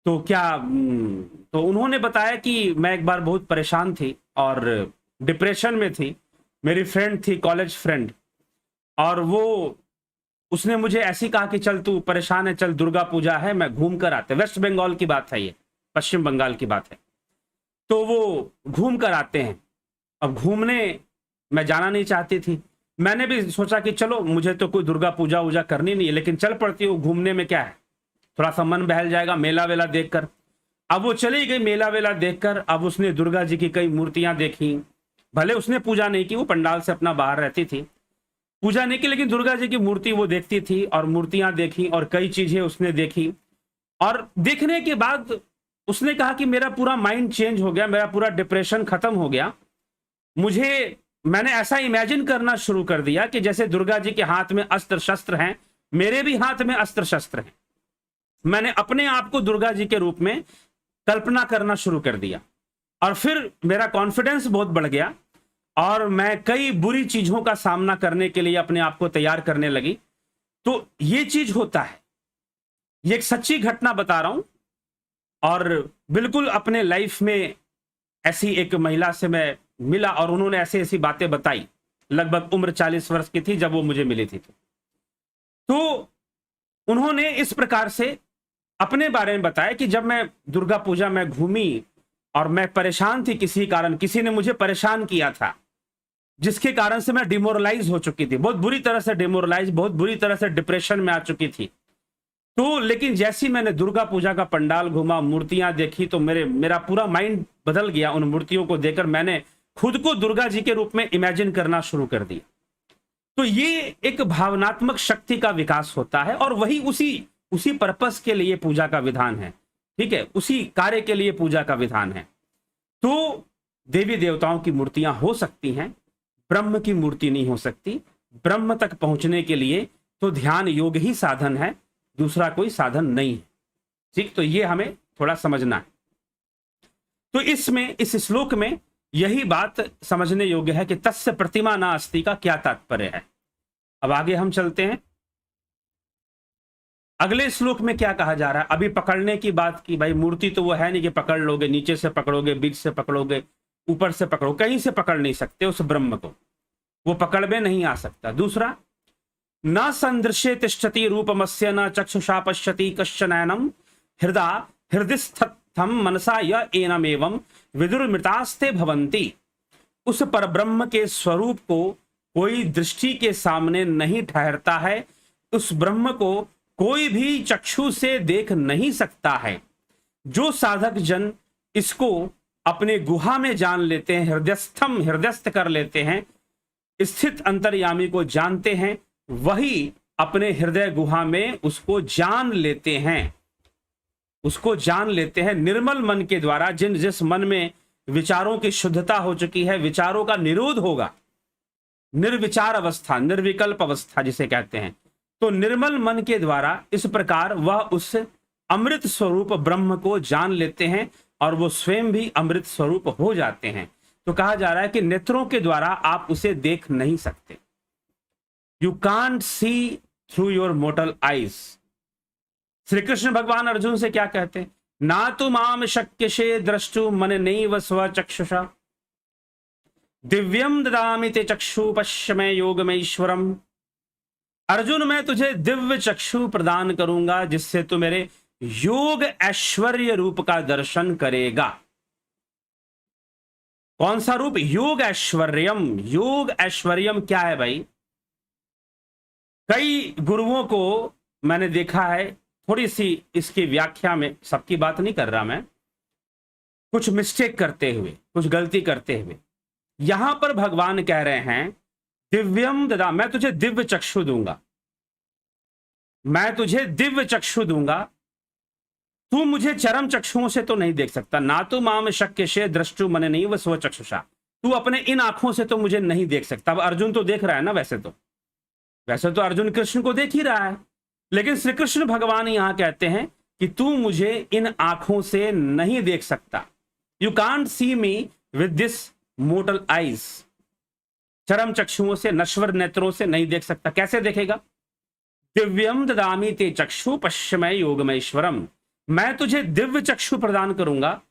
तो तो उन्होंने बताया कि मैं एक बार बहुत परेशान थी और डिप्रेशन में थी। मेरी फ्रेंड थी, कॉलेज फ्रेंड, और उसने मुझे ऐसी कहा कि चल तू परेशान है, चल दुर्गा पूजा है, मैं घूम कर आते। वेस्ट बंगाल की बात है ये, पश्चिम बंगाल की बात है। तो वो घूम कर आते हैं। अब घूमने मैं जाना नहीं चाहती थी, मैंने भी सोचा कि चलो मुझे तो कोई दुर्गा पूजा वूजा करनी नहीं है, लेकिन चल पड़ती हूँ, घूमने में क्या है, थोड़ा सा मन बहल जाएगा मेला वेला देखकर। अब वो चली गई मेला वेला देखकर। अब उसने दुर्गा जी की कई मूर्तियां देखी, भले उसने पूजा नहीं की, वो पंडाल से अपना बाहर रहती थी, पूजा नहीं की, लेकिन दुर्गा जी की मूर्ति वो देखती थी और मूर्तियां देखी और कई चीजें उसने देखी। और देखने के बाद उसने कहा कि मेरा पूरा माइंड चेंज हो गया, मेरा पूरा डिप्रेशन खत्म हो गया। मैंने ऐसा इमेजिन करना शुरू कर दिया कि जैसे दुर्गा जी के हाथ में अस्त्र शस्त्र हैं, मेरे भी हाथ में अस्त्र शस्त्र हैं। मैंने अपने आप को दुर्गा जी के रूप में कल्पना करना शुरू कर दिया और फिर मेरा कॉन्फिडेंस बहुत बढ़ गया और मैं कई बुरी चीजों का सामना करने के लिए अपने आप को तैयार करने लगी। तो ये चीज होता है, ये एक सच्ची घटना बता रहा हूं। और बिल्कुल अपने लाइफ में ऐसी एक महिला से मैं मिला और उन्होंने ऐसी ऐसी बातें बताई। लगभग उम्र 40 वर्ष की थी जब वो मुझे मिली थी। तो उन्होंने इस प्रकार से अपने बारे में बताया कि जब मैं दुर्गा पूजा में घूमी और मैं परेशान थी, किसी कारण किसी ने मुझे परेशान किया था, जिसके कारण से मैं डिमोरलाइज हो चुकी थी, बहुत बुरी तरह से डिमोरलाइज, बहुत बुरी तरह से डिप्रेशन में आ चुकी थी। तो लेकिन जैसी मैंने दुर्गा पूजा का पंडाल घूमा, मूर्तियां देखी, तो मेरा पूरा माइंड बदल गया। उन मूर्तियों को देखकर मैंने खुद को दुर्गा जी के रूप में इमेजिन करना शुरू कर दिया। तो ये एक भावनात्मक शक्ति का विकास होता है और वही उसी पर्पस के लिए पूजा का विधान है, ठीक है, उसी कार्य के लिए पूजा का विधान है। तो देवी देवताओं की मूर्तियां हो सकती हैं, ब्रह्म की मूर्ति नहीं हो सकती। ब्रह्म तक पहुंचने के लिए तो ध्यान योग ही साधन है, दूसरा कोई साधन नहीं है, ठीक। तो ये हमें थोड़ा समझना है। तो इसमें, इस श्लोक में यही बात समझने योग्य है कि तस्य प्रतिमा नास्ति का क्या तात्पर्य है। अब आगे हम चलते हैं। अगले श्लोक में क्या कहा जा रहा है। अभी पकड़ने की बात की, भाई मूर्ति तो वो है नहीं कि पकड़ लोगे, नीचे से पकड़ोगे, बीच से पकड़ोगे, ऊपर से पकड़ो, कहीं से पकड़ नहीं सकते उस ब्रह्म को, वो पकड़ में नहीं आ सकता। दूसरा, न संदृश्य तिष्ठति रूपमस्य न चक्षुषा पश्यति कश्चनैनम हृदयस्थम मनसा य एनमेवं विदुर्मृतास्ते भवन्ति। उस परब्रह्म के स्वरूप को कोई दृष्टि के सामने नहीं ठहरता है, उस ब्रह्म को कोई भी चक्षु से देख नहीं सकता है। जो साधक जन इसको अपने गुहा में जान लेते हैं, हृदयस्थ कर लेते हैं, स्थित अंतर्यामी को जानते हैं, वही अपने हृदय गुहा में उसको जान लेते हैं, उसको जान लेते हैं निर्मल मन के द्वारा। जिस मन में विचारों की शुद्धता हो चुकी है, विचारों का निरोध होगा, निर्विचार अवस्था, निर्विकल्प अवस्था जिसे कहते हैं, तो निर्मल मन के द्वारा इस प्रकार वह उस अमृत स्वरूप ब्रह्म को जान लेते हैं और वो स्वयं भी अमृत स्वरूप हो जाते हैं। तो कहा जा रहा है कि नेत्रों के द्वारा आप उसे देख नहीं सकते। You can't see through your mortar eyes. Shri Krishna भगवान अर्जुन से क्या कहते हैं, ना तो माम शक्यसे द्रष्टु मन नैव स्वचक्षुषा दिव्यम ददामि ते चक्षु पश्यमे योगमेश्वरम। अर्जुन, मैं तुझे दिव्य चक्षु प्रदान करूंगा जिससे तू मेरे योग ऐश्वर्य रूप का दर्शन करेगा। कौन सा रूप? योग ऐश्वर्यम। योग ऐश्वर्यम क्या है भाई? कई गुरुओं को मैंने देखा है, थोड़ी सी इसकी व्याख्या में, सबकी बात नहीं कर रहा मैं, कुछ मिस्टेक करते हुए, कुछ गलती करते हुए। यहां पर भगवान कह रहे हैं दिव्यम ददा, मैं तुझे दिव्य चक्षु दूंगा, मैं तुझे दिव्य चक्षु दूंगा, तू मुझे चरम चक्षुओं से तो नहीं देख सकता। ना तो माम शक्यसे द्रष्टु मन नहीं व स्व चक्षुषा, तू अपने इन आंखों से तो मुझे नहीं देख सकता। अब अर्जुन तो देख रहा है ना, वैसे तो अर्जुन कृष्ण को देख ही रहा है, लेकिन श्री कृष्ण भगवान यहां कहते हैं कि तू मुझे इन आंखों से नहीं देख सकता। You can't see me with this mortar eyes. चरम चक्षुओं से, नश्वर नेत्रों से नहीं देख सकता। कैसे देखेगा? दिव्यम ददामि ते चक्षु पश्यमे योगमेश्वरम। मैं तुझे दिव्य चक्षु प्रदान करूंगा,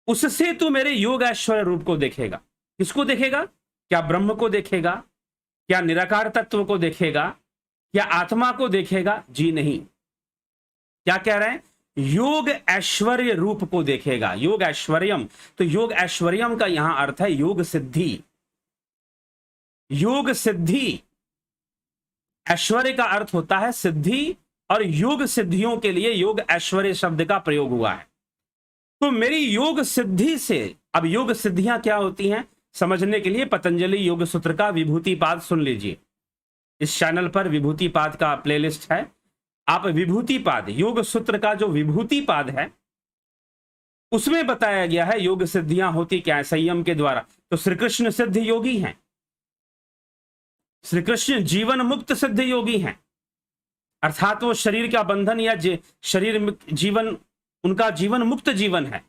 उससे तू मेरे योग ऐश्वर्य रूप को देखेगा। किसको देखेगा? क्या ब्रह्म को देखेगा? क्या निराकार तत्व को देखेगा? क्या आत्मा को देखेगा? जी नहीं। क्या कह रहे हैं? योग ऐश्वर्य रूप को देखेगा। योग ऐश्वर्यम, तो योग ऐश्वर्यम का यहां अर्थ है योग सिद्धि। योग सिद्धि, ऐश्वर्य का अर्थ होता है सिद्धि, और योग सिद्धियों के लिए योग ऐश्वर्य शब्द का प्रयोग हुआ है। तो मेरी योग सिद्धि से, अब योग सिद्धियां क्या होती हैं समझने के लिए पतंजलि योग सूत्र का विभूति पाद सुन लीजिए। इस चैनल पर विभूति पाद का प्लेलिस्ट है, आप विभूति पाद, योग सूत्र का जो विभूति पाद है उसमें बताया गया है योग सिद्धियां होती क्या है संयम के द्वारा। तो श्री कृष्ण सिद्ध योगी हैं, श्री कृष्ण जीवन मुक्त सिद्ध योगी हैं, अर्थात वो शरीर का बंधन या शरीर जीवन, उनका जीवन मुक्त जीवन है,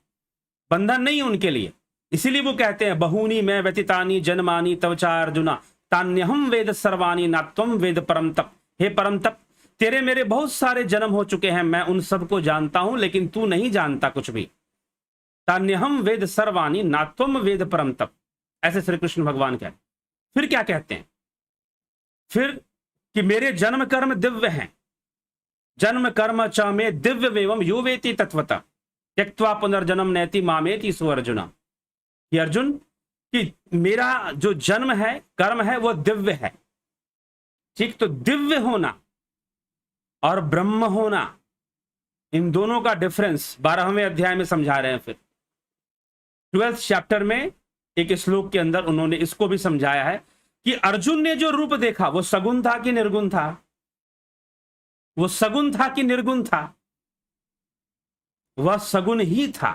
बंधन नहीं उनके लिए। इसीलिए वो कहते हैं बहूनी मैं व्यतीतानि जन्मानि तव चा अर्जुना तान्यहम वेद सर्वाणि नात्वम वेद परम तप। हे परम तप, तेरे मेरे बहुत सारे जन्म हो चुके हैं, मैं उन सबको जानता हूं, लेकिन तू नहीं जानता कुछ भी। तान्यहम वेद सर्वाणि नात्वम वेद परम तप, ऐसे श्री कृष्ण भगवान कहते। फिर क्या कहते हैं? फिर कि मेरे जन्म कर्म दिव्य हैं, जन्म कर्म च में दिव्य वेवम यो वेति तत्वतः त्यक्त्वा पुनर्जन्म नैति मामेति सो अर्जुना। कि अर्जुन, कि मेरा जो जन्म है, कर्म है, वो दिव्य है। ठीक, तो दिव्य होना और ब्रह्म होना, इन दोनों का डिफरेंस 12वें अध्याय में समझा रहे हैं। फिर 12th चैप्टर में एक श्लोक के अंदर उन्होंने इसको भी समझाया है कि अर्जुन ने जो रूप देखा वो सगुण था कि निर्गुण था? वो सगुण था कि निर्गुण था? वह सगुण ही था,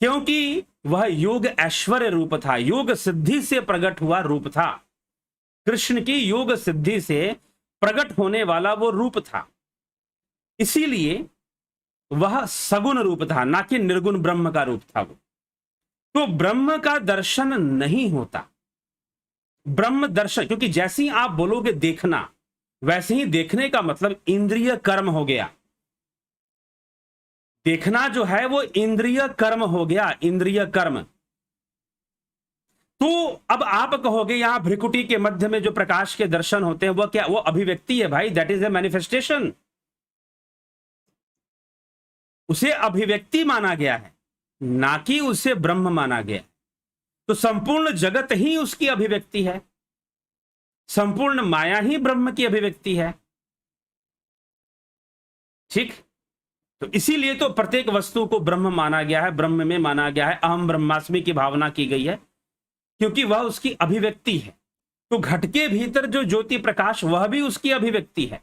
क्योंकि वह योग ऐश्वर्य रूप था, योग सिद्धि से प्रकट हुआ रूप था। कृष्ण की योग सिद्धि से प्रकट होने वाला वो रूप था। इसीलिए वह सगुण रूप था, ना कि निर्गुण ब्रह्म का रूप था वो। तो ब्रह्म का दर्शन नहीं होता। ब्रह्म दर्शन, क्योंकि जैसे ही आप बोलोगे देखना, वैसे ही देखने का मतलब इंद्रिय कर्म हो गया। देखना जो है वो इंद्रिय कर्म हो गया, इंद्रिय कर्म। तो अब आप कहोगे यहां भ्रिकुटी के मध्य में जो प्रकाश के दर्शन होते हैं वो क्या, वो अभिव्यक्ति है भाई, दैट इज ए मैनिफेस्टेशन। उसे अभिव्यक्ति माना गया है, ना कि उसे ब्रह्म माना गया। तो संपूर्ण जगत ही उसकी अभिव्यक्ति है, संपूर्ण माया ही ब्रह्म की अभिव्यक्ति है। ठीक, तो इसीलिए तो प्रत्येक वस्तु को ब्रह्म माना गया है, ब्रह्म में माना गया है, अहम ब्रह्मास्मि की भावना की गई है, क्योंकि वह उसकी अभिव्यक्ति है। तो घट के भीतर जो ज्योति प्रकाश, वह भी उसकी अभिव्यक्ति है,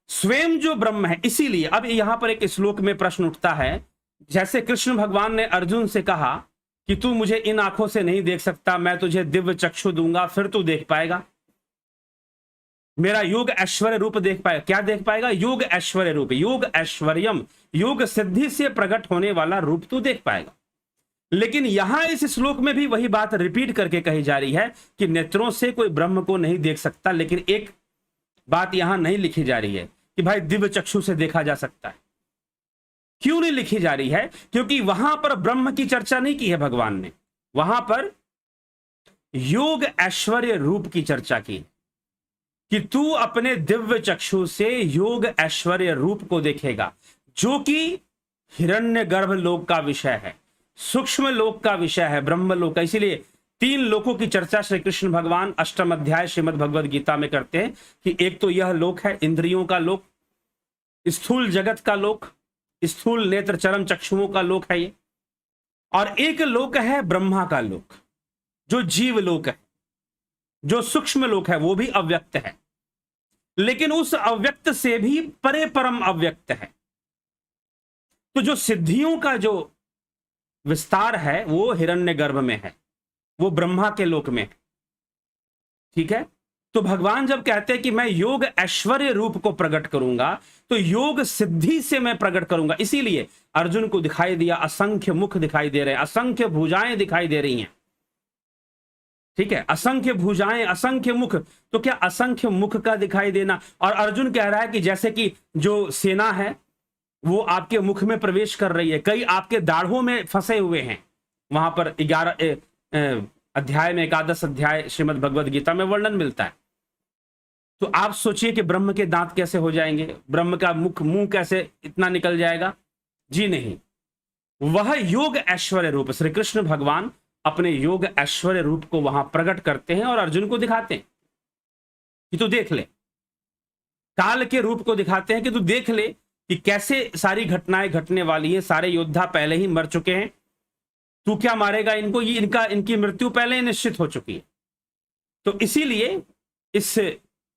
स्वयं जो ब्रह्म है। इसीलिए अब यहां पर एक श्लोक में प्रश्न उठता है, जैसे कृष्ण भगवान ने अर्जुन से कहा कि तू मुझे इन आंखों से नहीं देख सकता, मैं तुझे दिव्य चक्षु दूंगा, फिर तू देख पाएगा, मेरा योग ऐश्वर्य रूप देख पाएगा। क्या देख पाएगा? योग ऐश्वर्य रूप, योग ऐश्वर्यम, योग सिद्धि से प्रकट होने वाला रूप तू देख पाएगा। लेकिन यहां इस श्लोक में भी वही बात रिपीट करके कही जा रही है कि नेत्रों से कोई ब्रह्म को नहीं देख सकता, लेकिन एक बात यहां नहीं लिखी जा रही है कि भाई दिव्य चक्षु से देखा जा सकता है। क्यों नहीं लिखी जा रही है? क्योंकि वहां पर ब्रह्म की चर्चा नहीं की है भगवान ने, वहां पर योग ऐश्वर्य रूप की चर्चा की कि तू अपने दिव्य चक्षु से योग ऐश्वर्य रूप को देखेगा, जो कि हिरण्य गर्भ लोक का विषय है, सूक्ष्म लोक का विषय है, ब्रह्म लोक का। इसीलिए 3 लोकों की चर्चा श्री कृष्ण भगवान अष्टम अध्याय श्रीमद् भगवद गीता में करते हैं कि एक तो यह लोक है इंद्रियों का लोक, स्थूल जगत का लोक, स्थूल नेत्र चरम चक्षुओं का लोक है ये, और एक लोक है ब्रह्मा का लोक, जो जीव लोक है, जो सूक्ष्म लोक है, वो भी अव्यक्त है, लेकिन उस अव्यक्त से भी परे परम अव्यक्त है। तो जो सिद्धियों का जो विस्तार है वो हिरण्य गर्भ में है, वो ब्रह्मा के लोक में है। ठीक है, तो भगवान जब कहते हैं कि मैं योग ऐश्वर्य रूप को प्रकट करूंगा, तो योग सिद्धि से मैं प्रकट करूंगा। इसीलिए अर्जुन को दिखाई दिया, असंख्य मुख दिखाई दे रहे हैं, असंख्य भुजाएं दिखाई दे रही हैं। ठीक है, असंख्य भुजाएं, असंख्य मुख। तो क्या असंख्य मुख का दिखाई देना, और अर्जुन कह रहा है कि जैसे कि जो सेना है वो आपके मुख में प्रवेश कर रही है, कई आपके दाढ़ों में फंसे हुए हैं। वहां पर 11 अध्याय में, 11 अध्याय श्रीमद् भगवद गीता में वर्णन मिलता है। तो आप सोचिए कि ब्रह्म के दांत कैसे हो जाएंगे, ब्रह्म का मुंह कैसे इतना निकल जाएगा? जी नहीं, वह योग ऐश्वर्य रूप, श्री कृष्ण भगवान अपने योग ऐश्वर्य रूप को वहां प्रकट करते हैं और अर्जुन को दिखाते हैं कि तू देख ले, काल के रूप को दिखाते हैं कि तू देख ले कि कैसे सारी घटनाएं घटने वाली है, सारे योद्धा पहले ही मर चुके हैं, तू क्या मारेगा इनको, ये इनकी मृत्यु पहले ही निश्चित हो चुकी है। तो इसीलिए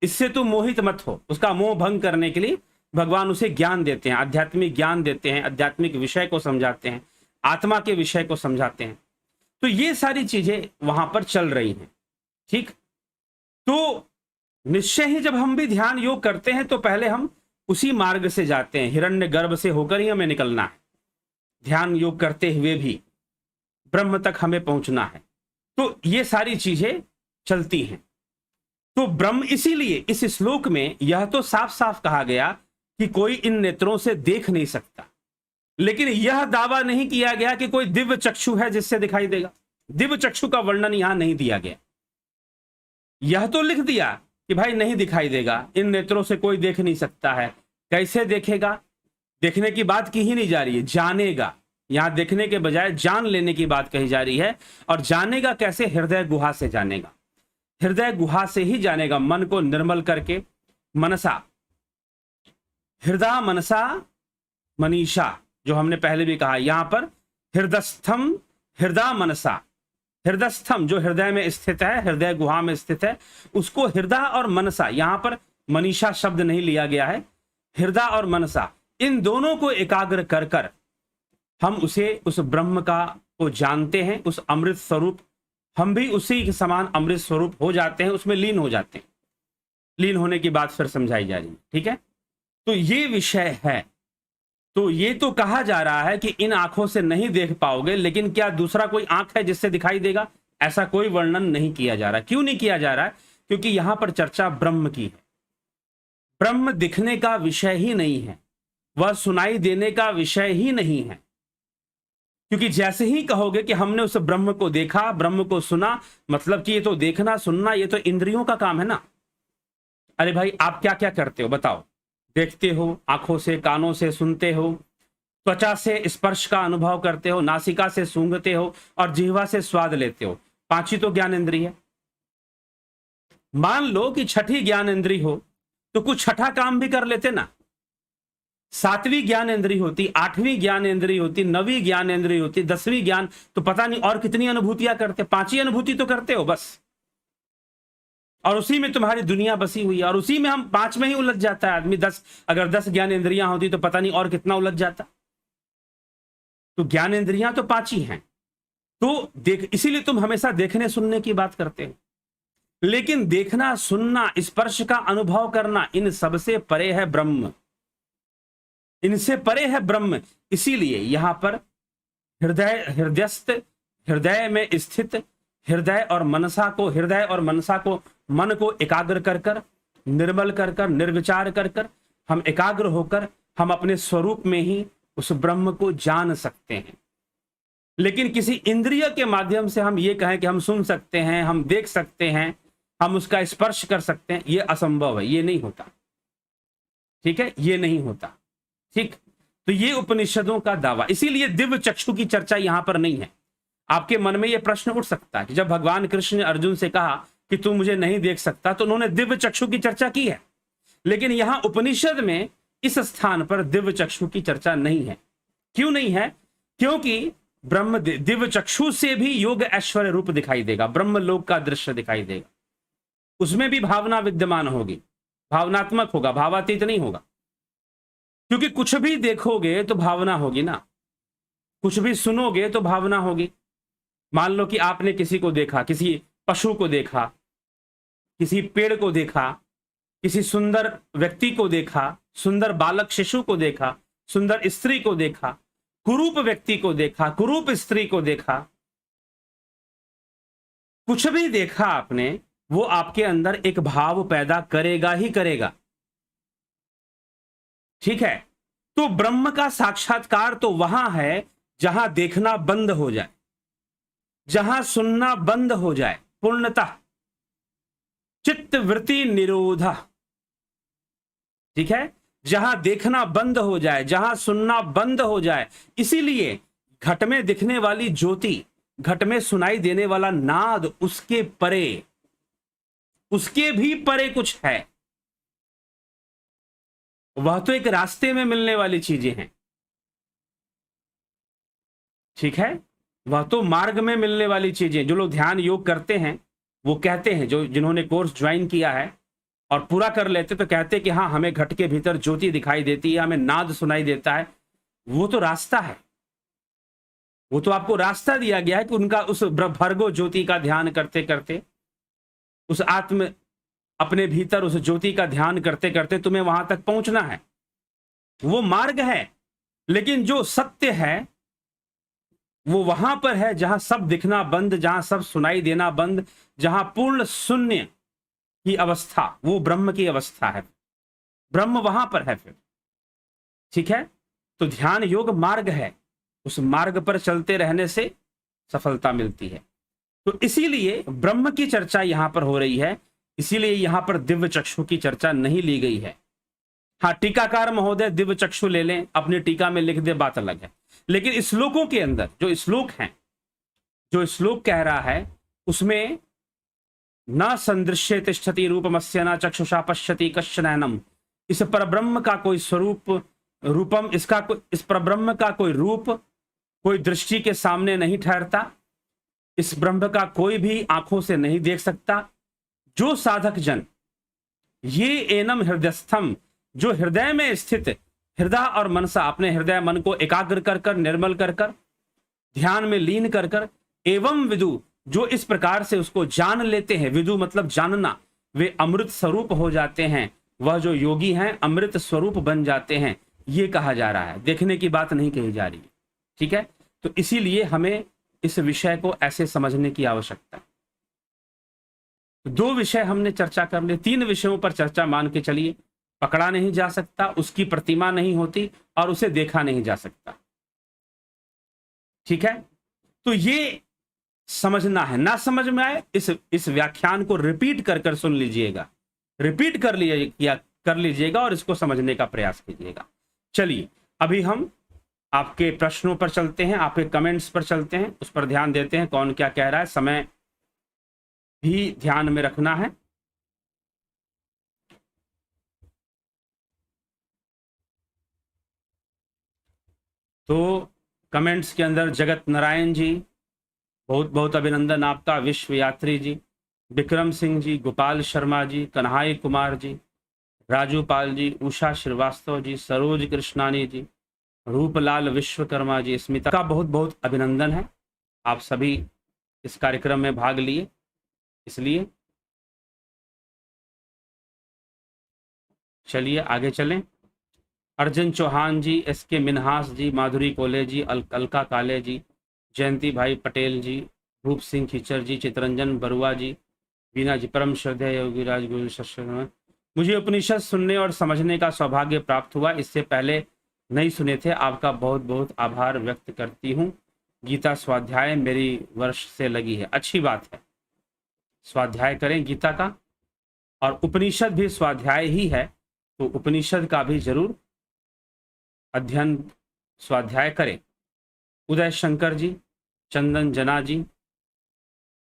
इससे तू मोहित मत हो। उसका मोह भंग करने के लिए भगवान उसे ज्ञान देते हैं, आध्यात्मिक ज्ञान देते हैं, आध्यात्मिक विषय को समझाते हैं, आत्मा के विषय को समझाते हैं। तो ये सारी चीजें वहां पर चल रही हैं। ठीक, तो निश्चय ही जब हम भी ध्यान योग करते हैं तो पहले हम उसी मार्ग से जाते हैं, हिरण्य गर्भ से होकर ही हमें निकलना है। ध्यान योग करते हुए भी ब्रह्म तक हमें पहुंचना है। तो ये सारी चीजें चलती हैं। तो ब्रह्म, इसीलिए इस श्लोक में यह तो साफ साफ कहा गया कि कोई इन नेत्रों से देख नहीं सकता, लेकिन यह दावा नहीं किया गया कि कोई दिव्य चक्षु है जिससे दिखाई देगा। दिव्य चक्षु का वर्णन यहां नहीं दिया गया। यह तो लिख दिया कि भाई नहीं दिखाई देगा, इन नेत्रों से कोई देख नहीं सकता है। कैसे देखेगा? देखने की बात की ही नहीं जा रही है, जानेगा। यहां देखने के बजाय जान लेने की बात कही जा रही है। और जानेगा कैसे? हृदय गुहा से जानेगा, हृदय गुहा से ही जानेगा, मन को निर्मल करके। मनसा, हृदय मनसा मनीषा, जो हमने पहले भी कहा, यहां पर हृदयस्थम हृदय मनसा, हृदयस्थम जो हृदय में स्थित है, हृदय गुहा में स्थित है, उसको हृदय और मनसा, यहां पर मनीषा शब्द नहीं लिया गया है, हृदय और मनसा, इन दोनों को एकाग्र कर कर हम उस ब्रह्म का को जानते हैं, उस अमृत स्वरूप। हम भी उसी के समान अमृत स्वरूप हो जाते हैं, उसमें लीन हो जाते हैं। लीन होने की बात फिर समझाई जा रही है। ठीक है, तो ये विषय है। तो ये तो कहा जा रहा है कि इन आंखों से नहीं देख पाओगे, लेकिन क्या दूसरा कोई आंख है जिससे दिखाई देगा? ऐसा कोई वर्णन नहीं किया जा रहा। क्यों नहीं किया जा रहा है? क्योंकि यहां पर चर्चा ब्रह्म की है। ब्रह्म दिखने का विषय ही नहीं है, वह सुनाई देने का विषय ही नहीं है। क्योंकि जैसे ही कहोगे कि हमने उस ब्रह्म को देखा, ब्रह्म को सुना, मतलब कि ये तो देखना सुनना ये तो इंद्रियों का काम है ना। अरे भाई, आप क्या क्या करते हो बताओ? देखते हो आंखों से, कानों से सुनते हो, त्वचा से स्पर्श का अनुभव करते हो, नासिका से सूंघते हो और जिह्वा से स्वाद लेते हो। पांचवी तो ज्ञान इंद्रिय है। मान लो कि छठी ज्ञान इंद्रिय हो तो कुछ छठा काम भी कर लेते ना। सातवीं ज्ञान इंद्रिय होती, आठवीं ज्ञान इंद्रिय होती, नवीं ज्ञान इंद्रिय होती, 10वीं ज्ञान, तो पता नहीं और कितनी अनुभूतियां करते। 5 ही अनुभूति तो करते हो बस, और उसी में तुम्हारी दुनिया बसी हुई है, और उसी में हम 5 में ही उलझ जाता है आदमी। 10 अगर 10 ज्ञान इंद्रियां होती तो पता नहीं और कितना उलझ जाता। तो ज्ञान इंद्रियां तो 5 ही हैं। तो देख, इसीलिए तुम हमेशा देखने सुनने की बात करते हो, लेकिन देखना सुनना स्पर्श का अनुभव करना इन सबसे परे है ब्रह्म, इनसे परे है ब्रह्म। इसीलिए यहां पर हृदयस्थ, हृदय में स्थित, हृदय और मनसा को मन को एकाग्र कर कर, निर्मल कर कर, निर्विचार कर कर, हम एकाग्र होकर हम अपने स्वरूप में ही उस ब्रह्म को जान सकते हैं। लेकिन किसी इंद्रिय के माध्यम से हम ये कहें कि हम सुन सकते हैं, हम देख सकते हैं, हम उसका स्पर्श कर सकते हैं, ये असंभव है, ये नहीं होता। ठीक है, ये नहीं होता। ठीक, तो ये उपनिषदों का दावा। इसीलिए दिव्य चक्षु की चर्चा यहां पर नहीं है। आपके मन में यह प्रश्न उठ सकता है कि जब भगवान कृष्ण ने अर्जुन से कहा कि तू मुझे नहीं देख सकता, तो उन्होंने दिव्य चक्षु की चर्चा की है, लेकिन यहां उपनिषद में इस स्थान पर दिव्य चक्षु की चर्चा नहीं है। क्यों नहीं है? क्योंकि ब्रह्म दिव्य चक्षु से भी योग ऐश्वर्य रूप दिखाई देगा, ब्रह्म लोक का दृश्य दिखाई देगा। उसमें भी भावना विद्यमान होगी, भावनात्मक होगा, भावातीत नहीं होगा। क्योंकि कुछ भी देखोगे तो भावना होगी ना, कुछ भी सुनोगे तो भावना होगी। मान लो कि आपने किसी को देखा, किसी पशु को देखा, किसी पेड़ को देखा, किसी सुंदर व्यक्ति को देखा, सुंदर बालक शिशु को देखा, सुंदर स्त्री को देखा, कुरूप व्यक्ति को देखा, कुरूप स्त्री को देखा, कुछ भी देखा आपने, वो आपके अंदर एक भाव पैदा करेगा ही करेगा। ठीक है, तो ब्रह्म का साक्षात्कार तो वहां है जहां देखना बंद हो जाए, जहां सुनना बंद हो जाए, पूर्णतः चित्त वृत्ति निरोधा। ठीक है, जहां देखना बंद हो जाए, जहां सुनना बंद हो जाए। इसीलिए घट में दिखने वाली ज्योति, घट में सुनाई देने वाला नाद, उसके परे, उसके भी परे कुछ है। वह तो एक रास्ते में मिलने वाली चीजें हैं। ठीक है, वह तो मार्ग में मिलने वाली चीजें। जो लोग ध्यान योग करते हैं वो कहते हैं, जो जिन्होंने कोर्स ज्वाइन किया है और पूरा कर लेते, तो कहते हैं कि हाँ, हमें घट के भीतर ज्योति दिखाई देती है, हमें नाद सुनाई देता है। वो तो रास्ता है, वो तो आपको रास्ता दिया गया है कि उनका उस भर्गो ज्योति का ध्यान करते करते, उस आत्म अपने भीतर उस ज्योति का ध्यान करते करते तुम्हें वहां तक पहुंचना है। वो मार्ग है, लेकिन जो सत्य है वो वहां पर है जहां सब दिखना बंद, जहां सब सुनाई देना बंद, जहां पूर्ण शून्य की अवस्था, वो ब्रह्म की अवस्था है। ब्रह्म वहां पर है फिर। ठीक है, तो ध्यान योग मार्ग है, उस मार्ग पर चलते रहने से सफलता मिलती है। तो इसीलिए ब्रह्म की चर्चा यहां पर हो रही है, इसीलिए यहां पर दिव्य चक्षु की चर्चा नहीं ली गई है। हाँ, टीकाकार महोदय दिव्य चक्षु ले लें, अपनी टीका में लिख दे, बात अलग है। लेकिन श्लोकों के अंदर जो श्लोक हैं, जो श्लोक कह रहा है उसमें न संदृश्य तिष्ठति रूपमस्य न चक्षुषा पश्यति कश्चनैनम, इस परब्रह्म का कोई स्वरूप, रूपम, इसका इस परब्रह्म का कोई रूप, कोई दृष्टि के सामने नहीं ठहरता। इस ब्रह्म का कोई भी आंखों से नहीं देख सकता। जो साधक जन ये एनम हृदयस्थम, जो हृदय में स्थित, हृदय और मनसा, अपने हृदय मन को एकाग्र कर कर, निर्मल कर कर, ध्यान में लीन कर कर, एवं विदु, जो इस प्रकार से उसको जान लेते हैं, विदु मतलब जानना, वे अमृत स्वरूप हो जाते हैं। वह जो योगी हैं अमृत स्वरूप बन जाते हैं। ये कहा जा रहा है, देखने की बात नहीं कही जा रही है। ठीक है, तो इसीलिए हमें इस विषय को ऐसे समझने की आवश्यकता है। 2 विषय हमने चर्चा कर लिए, 3 विषयों पर चर्चा मान के चलिए। पकड़ा नहीं जा सकता, उसकी प्रतिमा नहीं होती और उसे देखा नहीं जा सकता। ठीक है, तो ये समझना है। ना समझ में आए, इस व्याख्यान को रिपीट कर सुन लीजिएगा, रिपीट कर लीजिएगा और इसको समझने का प्रयास कीजिएगा। चलिए, अभी हम आपके प्रश्नों पर चलते हैं, आपके कमेंट्स पर चलते हैं, उस पर ध्यान देते हैं कौन क्या कह रहा है। समय भी ध्यान में रखना है। तो कमेंट्स के अंदर जगत नारायण जी, बहुत बहुत अभिनंदन आपका। विश्व यात्री जी, विक्रम सिंह जी, गोपाल शर्मा जी, कन्हाई कुमार जी, राजू पाल जी, उषा श्रीवास्तव जी, सरोज कृष्णानी जी, रूपलाल विश्वकर्मा जी, स्मिता का बहुत बहुत अभिनंदन है। आप सभी इस कार्यक्रम में भाग लिए, इसलिए चलिए आगे चलें। अर्जुन चौहान जी, एसके मिन्हास जी, माधुरी कोले जी, अलका काले जी, जयंती भाई पटेल जी, रूप सिंह खिचर जी, चितरंजन बरुआ जी, बीना जी, परम श्रद्धेय योगी राज गुरु शस्त्र। मुझे उपनिषद सुनने और समझने का सौभाग्य प्राप्त हुआ, इससे पहले नहीं सुने थे। आपका बहुत बहुत आभार व्यक्त करती हूँ। गीता स्वाध्याय मेरी वर्ष से लगी है। अच्छी बात है, स्वाध्याय करें गीता का, और उपनिषद भी स्वाध्याय ही है, तो उपनिषद का भी जरूर अध्ययन स्वाध्याय करें। उदय शंकर जी, चंदन जना जी,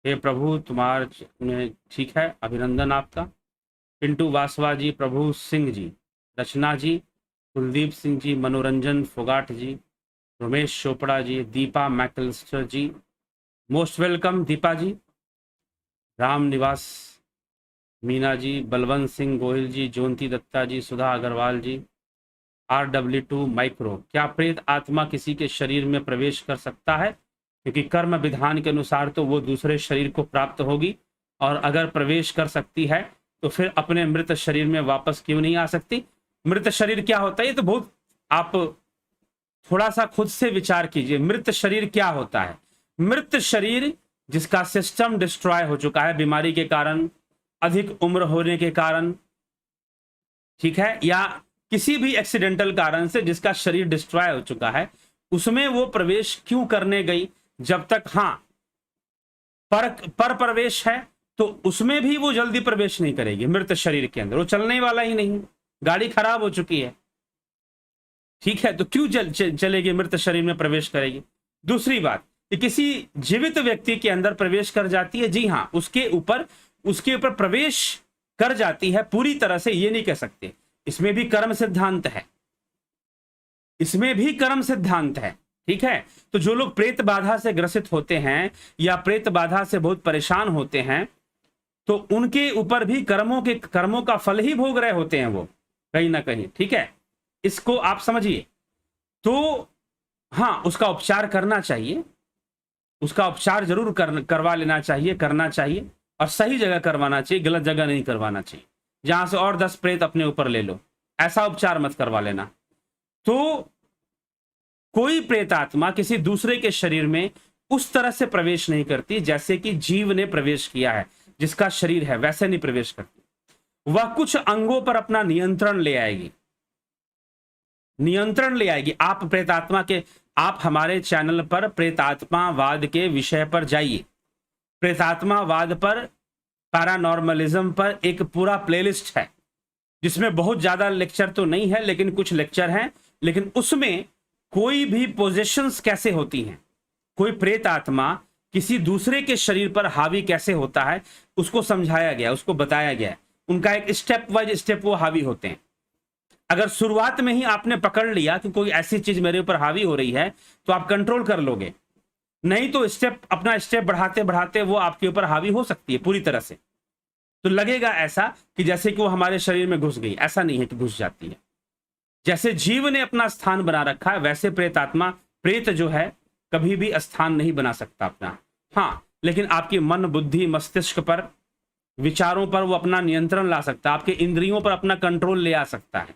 हे प्रभु तुम्हारे, ठीक है, अभिनंदन आपका। पिंटू वासवा जी, प्रभु सिंह जी, रचना जी, कुलदीप सिंह जी, मनोरंजन फोगाट जी, रमेश चोपड़ा जी, दीपा मैकलिस्टर जी, मोस्ट वेलकम दीपा जी, राम निवास मीना जी, बलवंत सिंह गोहिल जी, ज्योति दत्ता जी, सुधा अग्रवाल जी, RW2 माइक्रो। क्या प्रेत आत्मा किसी के शरीर में प्रवेश कर सकता है? क्योंकि कर्म विधान के अनुसार तो वो दूसरे शरीर को प्राप्त होगी, और अगर प्रवेश कर सकती है तो फिर अपने मृत शरीर में वापस क्यों नहीं आ सकती? मृत शरीर क्या होता है, ये तो बहुत, आप थोड़ा सा खुद से विचार कीजिए। मृत शरीर क्या होता है? मृत शरीर जिसका सिस्टम डिस्ट्रॉय हो चुका है बीमारी के कारण, अधिक उम्र होने के कारण, ठीक है, या किसी भी एक्सीडेंटल कारण से जिसका शरीर डिस्ट्रॉय हो चुका है, उसमें वो प्रवेश क्यों करने गई? जब तक हाँ पर प्रवेश है तो उसमें भी वो जल्दी प्रवेश नहीं करेगी। मृत शरीर के अंदर वो चलने वाला ही नहीं, गाड़ी खराब हो चुकी है, ठीक है, तो क्यों चलेगी, मृत शरीर में प्रवेश करेगी? दूसरी बात, कि किसी जीवित व्यक्ति के अंदर प्रवेश कर जाती है, जी हाँ, उसके ऊपर प्रवेश कर जाती है पूरी तरह से, ये नहीं कह सकते। इसमें भी कर्म सिद्धांत है, इसमें भी कर्म सिद्धांत है, ठीक है। तो जो लोग प्रेत बाधा से ग्रसित होते हैं या प्रेत बाधा से बहुत परेशान होते हैं, तो उनके ऊपर भी कर्मों का फल ही भोग रहे होते हैं वो, कहीं ना कहीं, ठीक है। इसको आप समझिए। तो हाँ, उसका उपचार करना चाहिए, उसका उपचार जरूर करवा लेना चाहिए, करना चाहिए, और सही जगह करवाना चाहिए, गलत जगह नहीं करवाना चाहिए जहां से और 10 प्रेत अपने ऊपर ले लो, ऐसा उपचार मत करवा लेना। तो कोई प्रेत आत्मा किसी दूसरे के शरीर में उस तरह से प्रवेश नहीं करती जैसे कि जीव ने प्रवेश किया है, जिसका शरीर है वैसे नहीं प्रवेश करती। वह कुछ अंगों पर अपना नियंत्रण ले आएगी, नियंत्रण ले आएगी। आप प्रेतात्मा के, आप हमारे चैनल पर प्रेतात्मावाद के विषय पर जाइए, प्रेतात्मावाद पर, पैरानॉर्मलिज्म पर एक पूरा प्लेलिस्ट है, जिसमें बहुत ज्यादा लेक्चर तो नहीं है लेकिन कुछ लेक्चर हैं, लेकिन उसमें कोई भी पोजीशंस कैसे होती हैं, कोई प्रेत आत्मा किसी दूसरे के शरीर पर हावी कैसे होता है, उसको समझाया गया, उसको बताया गया। उनका एक स्टेप वाइज स्टेप वो हावी होते हैं। अगर शुरुआत में ही आपने पकड़ लिया कि कोई ऐसी चीज मेरे ऊपर हावी हो रही है, तो आप कंट्रोल कर लोगे, नहीं तो अपना स्टेप बढ़ाते बढ़ाते वो आपके ऊपर हावी हो सकती है पूरी तरह से। तो लगेगा ऐसा कि जैसे कि वो हमारे शरीर में घुस गई, ऐसा नहीं है कि घुस जाती है। जैसे जीव ने अपना स्थान बना रखा है, वैसे प्रेतात्मा, प्रेत जो है, कभी भी स्थान नहीं बना सकता अपना। हाँ, लेकिन आपके मन, बुद्धि, मस्तिष्क पर, विचारों पर वो अपना नियंत्रण ला सकता है, आपके इंद्रियों पर अपना कंट्रोल ले आ सकता है।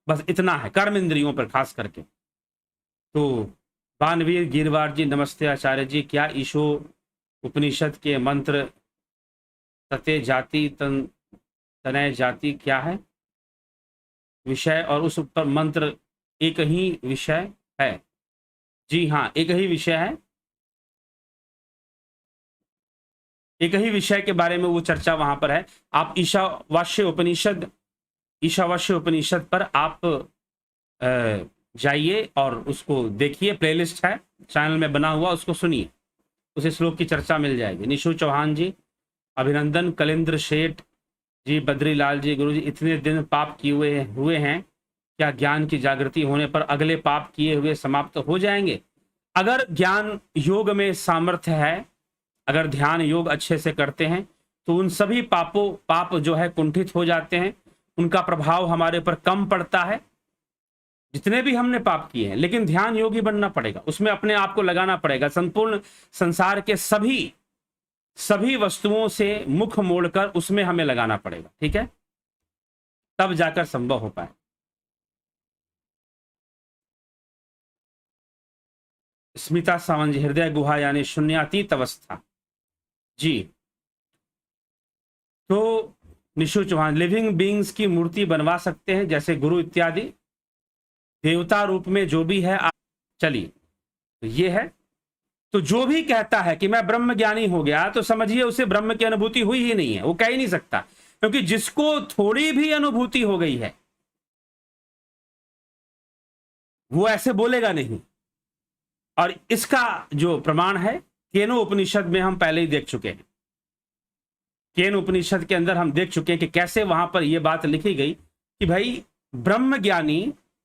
बस इतना है, कर्म इंद्रियों पर खास करके। तो बानवीर गिरवार जी नमस्ते आचार्य जी, क्या ईशो उपनिषद के मंत्र तते जाति तनय जाति क्या है विषय, और उस पर मंत्र एक ही विषय है? जी हाँ, एक ही विषय है, एक ही विषय के बारे में वो चर्चा वहां पर है। आप ईशावास्य उपनिषद पर आप जाइए और उसको देखिए, प्लेलिस्ट है चैनल में बना हुआ, उसको सुनिए, उस श्लोक की चर्चा मिल जाएगी। निशु चौहान जी अभिनंदन। कलेंद्र शेठ जी, बद्रीलाल जी, गुरु जी इतने दिन पाप किए हुए हैं, क्या ज्ञान की जागृति होने पर अगले पाप किए हुए समाप्त हो जाएंगे? अगर ज्ञान योग में सामर्थ्य है, अगर ध्यान योग अच्छे से करते हैं, तो उन सभी पाप जो है कुंठित हो जाते हैं, उनका प्रभाव हमारे पर कम पड़ता है, जितने भी हमने पाप किए हैं। लेकिन ध्यान योगी बनना पड़ेगा, उसमें अपने आप को लगाना पड़ेगा, संपूर्ण संसार के सभी वस्तुओं से मुख मोड़कर उसमें हमें लगाना पड़ेगा, ठीक है, तब जाकर संभव हो पाए। स्मिता सावंत जी, हृदय गुहा यानी शून्यातीत अवस्था। जी, तो निशु चौहान, लिविंग बीइंग्स की मूर्ति बनवा सकते हैं जैसे गुरु इत्यादि, देवता रूप में जो भी है। चलिए, तो ये है, तो जो भी कहता है कि मैं ब्रह्म ज्ञानी हो गया, तो समझिए उसे ब्रह्म की अनुभूति हुई ही नहीं है, वो कह ही नहीं सकता, क्योंकि जिसको थोड़ी भी अनुभूति हो गई है वो ऐसे बोलेगा नहीं। और इसका जो प्रमाण है केनो उपनिषद में हम पहले ही देख चुके हैं। केन उपनिषद के अंदर हम देख चुके हैं कि कैसे वहां पर यह बात लिखी गई कि भाई ब्रह्म ज्ञानी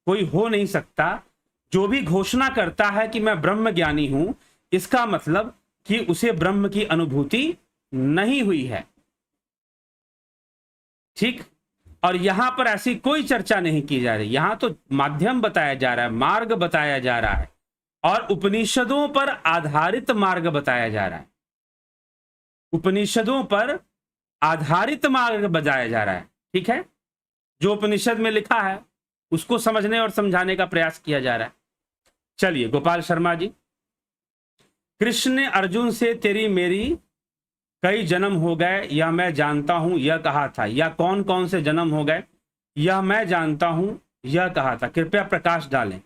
कोई हो नहीं सकता। जो भी घोषणा करता है कि मैं ब्रह्म ज्ञानी हूं, इसका मतलब कि उसे ब्रह्म की अनुभूति नहीं हुई है, ठीक। और यहां पर ऐसी कोई चर्चा नहीं की जा रही, यहां तो माध्यम बताया जा रहा है, मार्ग बताया जा रहा है, और उपनिषदों पर आधारित मार्ग बताया जा रहा है, उपनिषदों पर आधारित मार्ग बताया जा रहा है, ठीक है। जो उपनिषद में लिखा है उसको समझने और समझाने का प्रयास किया जा रहा है। चलिए, गोपाल शर्मा जी, कृष्ण ने अर्जुन से तेरी मेरी कई जन्म हो गए यह मैं जानता हूं यह कहा था, या कौन कौन से जन्म हो गए यह मैं जानता हूं यह कहा था, कृपया प्रकाश डालें।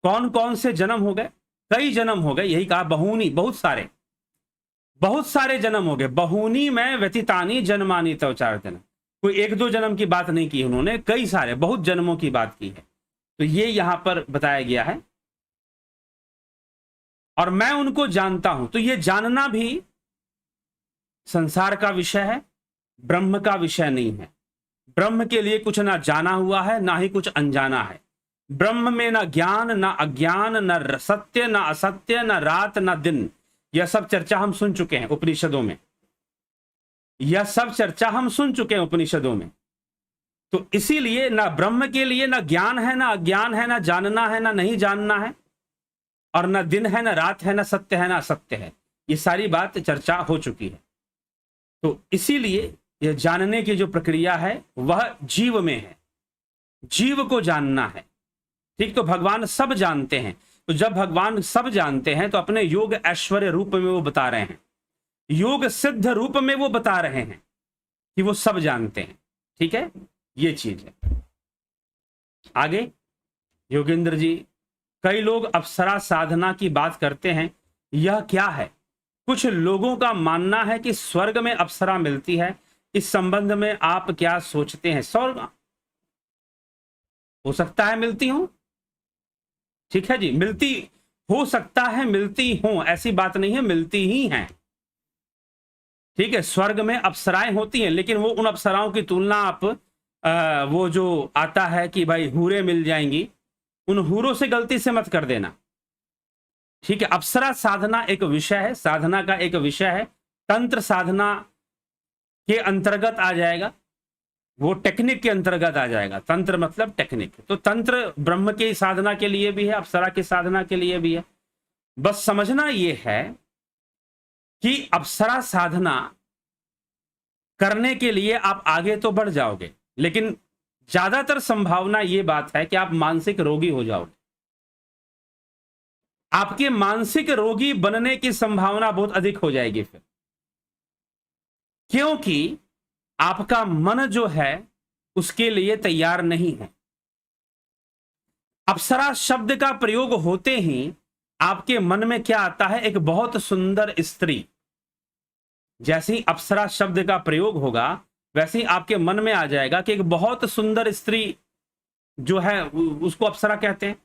कौन कौन से जन्म हो गए? कई जन्म हो गए, यही कहा, बहुनी, बहुत सारे जन्म हो गए। बहुनी में व्यतीतानी जन्मानी तवचार्जन, कोई एक दो जन्म की बात नहीं की उन्होंने, कई सारे बहुत जन्मों की बात की है। तो ये यहां पर बताया गया है, और मैं उनको जानता हूं। तो ये जानना भी संसार का विषय है, ब्रह्म का विषय नहीं है। ब्रह्म के लिए कुछ ना जाना हुआ है, ना ही कुछ अनजाना है। ब्रह्म में ना ज्ञान, ना अज्ञान, ना सत्य, ना असत्य, ना रात, ना दिन। यह सब चर्चा हम सुन चुके हैं उपनिषदों में, यह सब चर्चा हम सुन चुके हैं उपनिषदों में। तो इसीलिए ना ब्रह्म के लिए ना ज्ञान है, ना अज्ञान है, ना जानना है, ना नहीं जानना है, और ना दिन है, ना रात है, ना सत्य है, ना असत्य है। ये सारी बात चर्चा हो चुकी है। तो इसीलिए यह जानने की जो प्रक्रिया है वह जीव में है, जीव को जानना है, ठीक। तो भगवान सब जानते हैं, तो जब भगवान सब जानते हैं तो अपने योग ऐश्वर्य रूप में वो बता रहे हैं, योग सिद्ध रूप में वो बता रहे हैं कि वो सब जानते हैं, ठीक है। ये चीज है। आगे योगेंद्र जी, कई लोग अप्सरा साधना की बात करते हैं, यह क्या है? कुछ लोगों का मानना है कि स्वर्ग में अप्सरा मिलती है, इस संबंध में आप क्या सोचते हैं? स्वर्ग हो सकता है मिलती हो, ठीक है जी, मिलती हो सकता है, मिलती हो, ऐसी बात नहीं है, मिलती ही हैं, ठीक है। स्वर्ग में अप्सराएं होती हैं, लेकिन वो उन अप्सराओं की तुलना आप वो जो आता है कि भाई हूरें मिल जाएंगी, उन हूरों से गलती से मत कर देना, ठीक है। अप्सरा साधना एक विषय है, साधना का एक विषय है, तंत्र साधना के अंतर्गत आ जाएगा, वो टेक्निक के अंतर्गत आ जाएगा। तंत्र मतलब टेक्निक, तो तंत्र ब्रह्म की साधना के लिए भी है, अप्सरा की साधना के लिए भी है। बस समझना यह है कि अप्सरा साधना करने के लिए आप आगे तो बढ़ जाओगे, लेकिन ज्यादातर संभावना ये बात है कि आप मानसिक रोगी हो जाओगे। आपके मानसिक रोगी बनने की संभावना बहुत अधिक हो जाएगी फिर, क्योंकि आपका मन जो है उसके लिए तैयार नहीं है। अप्सरा शब्द का प्रयोग होते ही आपके मन में क्या आता है? एक बहुत सुंदर स्त्री। जैसे ही अप्सरा शब्द का प्रयोग होगा वैसे ही आपके मन में आ जाएगा कि एक बहुत सुंदर स्त्री जो है उसको अप्सरा कहते हैं,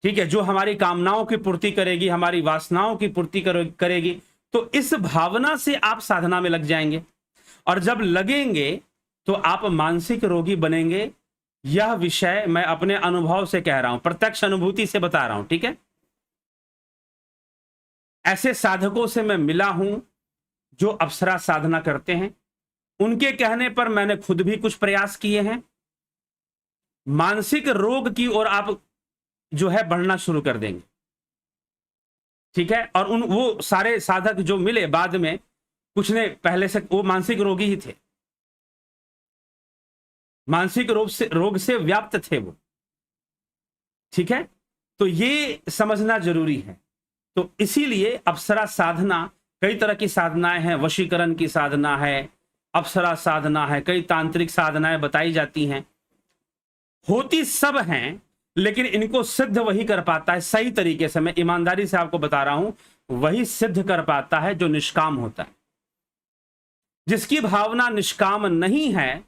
ठीक है, जो हमारी कामनाओं की पूर्ति करेगी, हमारी वासनाओं की पूर्ति करेगी। तो इस भावना से आप साधना में लग जाएंगे, और जब लगेंगे तो आप मानसिक रोगी बनेंगे। यह विषय मैं अपने अनुभव से कह रहा हूं, प्रत्यक्ष अनुभूति से बता रहा हूं, ठीक है। ऐसे साधकों से मैं मिला हूं जो अप्सरा साधना करते हैं, उनके कहने पर मैंने खुद भी कुछ प्रयास किए हैं। मानसिक रोग की ओर आप जो है बढ़ना शुरू कर देंगे, ठीक है। और वो सारे साधक जो मिले बाद में, कुछ ने पहले से वो मानसिक रोगी ही थे, मानसिक रोग से व्याप्त थे वो, ठीक है। तो ये समझना जरूरी है। तो इसीलिए अप्सरा साधना, कई तरह की साधनाएं हैं, वशीकरण की साधना है, अप्सरा साधना है, कई तांत्रिक साधनाएं बताई जाती हैं, होती सब हैं, लेकिन इनको सिद्ध वही कर पाता है सही तरीके से। मैं ईमानदारी से आपको बता रहा हूं, वही सिद्ध कर पाता है जो निष्काम होता है। जिसकी भावना निष्काम नहीं है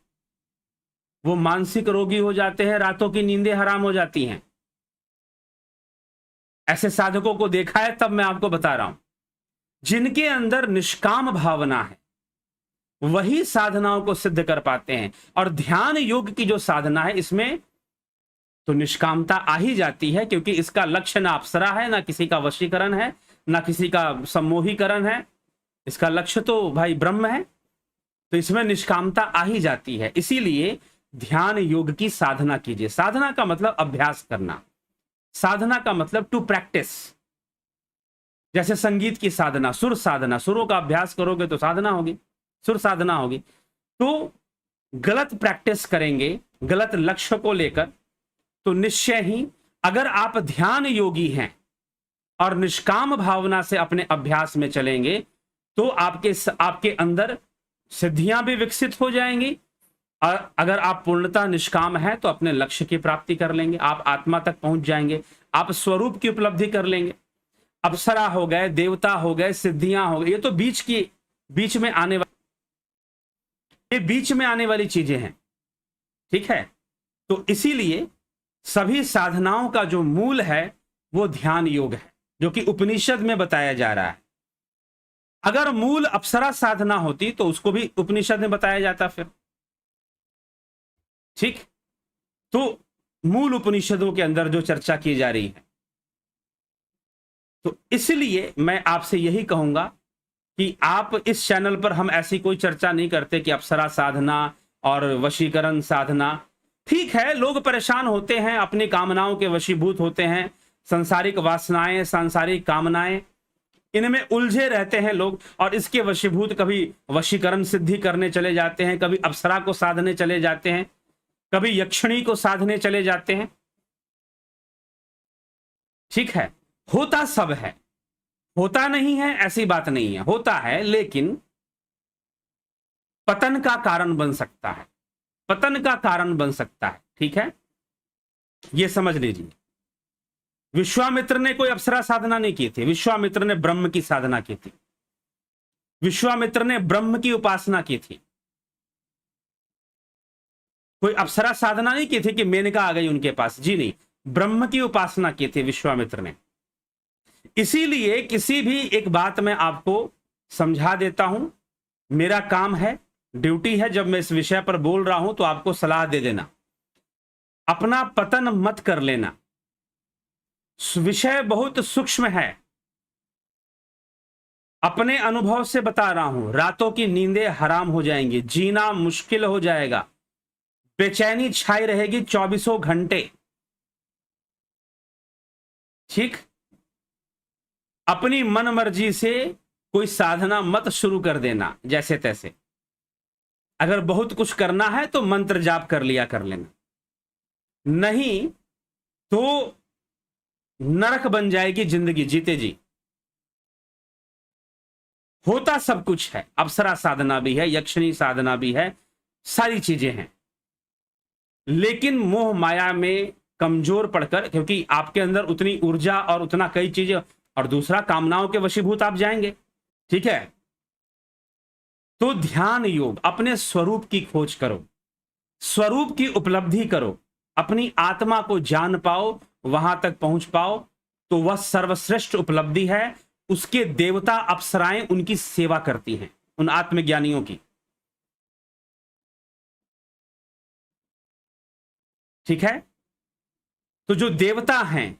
वो मानसिक रोगी हो जाते हैं, रातों की नींदें हराम हो जाती हैं। ऐसे साधकों को देखा है, तब मैं आपको बता रहा हूं। जिनके अंदर निष्काम भावना है वही साधनाओं को सिद्ध कर पाते हैं। और ध्यान योग की जो साधना है इसमें तो निष्कामता आ ही जाती है, क्योंकि इसका लक्ष्य ना अप्सरा है, ना किसी का वशीकरण है, ना किसी का सम्मोहीकरण है। इसका लक्ष्य तो भाई ब्रह्म है, तो इसमें निष्कामता आ ही जाती है। इसीलिए ध्यान योग की साधना कीजिए। साधना का मतलब अभ्यास करना, साधना का मतलब टू प्रैक्टिस। जैसे संगीत की साधना, सुर साधना, सुरों का अभ्यास करोगे तो साधना होगी, सुर साधना होगी। तो गलत प्रैक्टिस करेंगे, गलत लक्ष्य को लेकर, तो निश्चय ही अगर आप ध्यान योगी हैं और निष्काम भावना से अपने अभ्यास में चलेंगे तो आपके अंदर सिद्धियां भी विकसित हो जाएंगी। और अगर आप पूर्णतः निष्काम हैं तो अपने लक्ष्य की प्राप्ति कर लेंगे, आप आत्मा तक पहुंच जाएंगे, आप स्वरूप की उपलब्धि कर लेंगे। अप्सरा हो गए, देवता हो गए, सिद्धियां हो गई, ये तो बीच में आने वाली चीजें हैं, ठीक है। तो इसीलिए सभी साधनाओं का जो मूल है वो ध्यान योग है, जो कि उपनिषद में बताया जा रहा है। अगर मूल अप्सरा साधना होती तो उसको भी उपनिषद में बताया जाता फिर, ठीक। तो मूल उपनिषदों के अंदर जो चर्चा की जा रही है, तो इसलिए मैं आपसे यही कहूंगा कि आप इस चैनल पर, हम ऐसी कोई चर्चा नहीं करते कि अप्सरा साधना और वशीकरण साधना, ठीक है, लोग परेशान होते हैं, अपनी कामनाओं के वशीभूत होते हैं, सांसारिक वासनाएं, सांसारिक कामनाएं, इनमें उलझे रहते हैं लोग, और इसके वशीभूत कभी वशीकरण सिद्धि करने चले जाते हैं, कभी अप्सरा को साधने चले जाते हैं, कभी यक्षिणी को साधने चले जाते हैं, ठीक है। होता सब है, होता नहीं है ऐसी बात नहीं है, होता है, लेकिन पतन का कारण बन सकता है, पतन का कारण बन सकता है, ठीक है, यह समझ लीजिए। विश्वामित्र ने कोई अप्सरा साधना नहीं की थी, विश्वामित्र ने ब्रह्म की साधना की थी, विश्वामित्र ने ब्रह्म की उपासना की थी। कोई अप्सरा साधना नहीं की थी कि मेनका आ गई उनके पास, जी नहीं, ब्रह्म की उपासना की थी विश्वामित्र ने। इसीलिए किसी भी एक बात मैं आपको समझा देता हूं, मेरा काम है, ड्यूटी है, जब मैं इस विषय पर बोल रहा हूं तो आपको सलाह दे देना, अपना पतन मत कर लेना। विषय बहुत सूक्ष्म है, अपने अनुभव से बता रहा हूं, रातों की नींदें हराम हो जाएंगी, जीना मुश्किल हो जाएगा, बेचैनी छाई रहेगी 24 घंटे, ठीक। अपनी मन मर्जी से कोई साधना मत शुरू कर देना जैसे तैसे, अगर बहुत कुछ करना है तो मंत्र जाप कर लिया कर लेना, नहीं तो नरक बन जाएगी जिंदगी जीते जी। होता सब कुछ है, अप्सरा साधना भी है, यक्षिणी साधना भी है, सारी चीजें हैं, लेकिन मोह माया में कमजोर पड़कर, क्योंकि आपके अंदर उतनी ऊर्जा और उतना कई चीजें, और दूसरा कामनाओं के वशीभूत आप जाएंगे, ठीक है। तो ध्यान योग, अपने स्वरूप की खोज करो, स्वरूप की उपलब्धि करो, अपनी आत्मा को जान पाओ, वहां तक पहुंच पाओ, तो वह सर्वश्रेष्ठ उपलब्धि है। उसके देवता अप्सराएं उनकी सेवा करती हैं, उन आत्मज्ञानियों की, ठीक है। तो जो देवता हैं,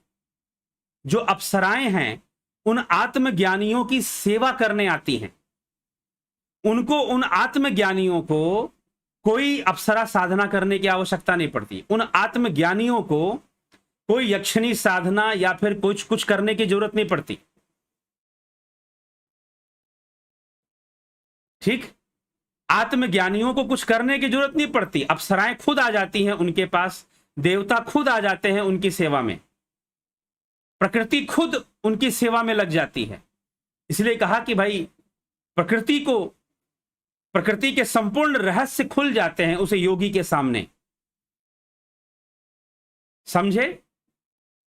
जो अप्सराएं हैं, उन आत्मज्ञानियों की सेवा करने आती हैं। उनको, उन आत्मज्ञानियों को कोई अप्सरा साधना करने की आवश्यकता नहीं पड़ती। उन आत्मज्ञानियों को कोई यक्षिणी साधना या फिर कुछ करने की जरूरत नहीं पड़ती, ठीक। आत्मज्ञानियों को कुछ करने की जरूरत नहीं पड़ती, अप्सराएं खुद आ जाती हैं उनके पास, देवता खुद आ जाते हैं उनकी सेवा में, प्रकृति खुद उनकी सेवा में लग जाती है। इसलिए कहा कि भाई प्रकृति के संपूर्ण रहस्य खुल जाते हैं उसे योगी के सामने, समझे।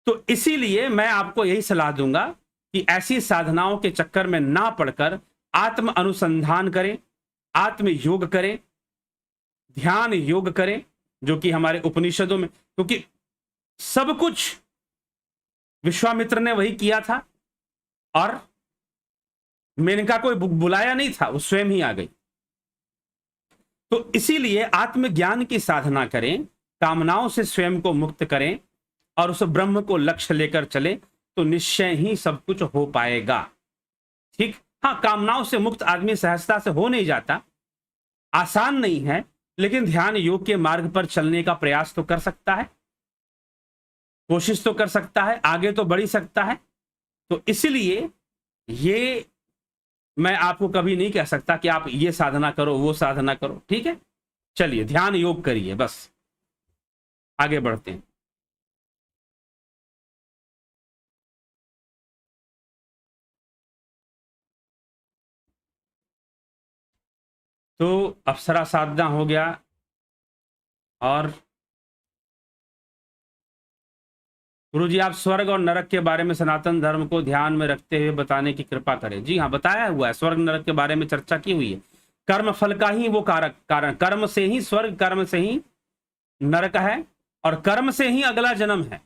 तो इसीलिए मैं आपको यही सलाह दूंगा कि ऐसी साधनाओं के चक्कर में ना पड़कर आत्म अनुसंधान करें, आत्म योग करें, ध्यान योग करें, जो कि हमारे उपनिषदों में, क्योंकि सब कुछ विश्वामित्र ने वही किया था, और मेनका कोई बुलाया नहीं था, वो स्वयं ही आ गई। तो इसीलिए आत्मज्ञान की साधना करें, कामनाओं से स्वयं को मुक्त करें, और उस ब्रह्म को लक्ष्य लेकर चले, तो निश्चय ही सब कुछ हो पाएगा, ठीक। हाँ, कामनाओं से मुक्त आदमी सहजता से हो नहीं जाता, आसान नहीं है, लेकिन ध्यान योग के मार्ग पर चलने का प्रयास तो कर सकता है, कोशिश तो कर सकता है, आगे तो बढ़ ही सकता है। तो इसलिए ये मैं आपको कभी नहीं कह सकता कि आप ये साधना करो, वो साधना करो, ठीक है। चलिए ध्यान योग करिए, बस आगे बढ़ते हैं। तो अप्सरा साधना हो गया, और गुरु जी आप स्वर्ग और नरक के बारे में सनातन धर्म को ध्यान में रखते हुए बताने की कृपा करें। जी हाँ, बताया हुआ है, स्वर्ग नरक के बारे में चर्चा की हुई है। कर्म फल का ही वो कारण, कर्म से ही स्वर्ग, कर्म से ही नरक है, और कर्म से ही अगला जन्म है।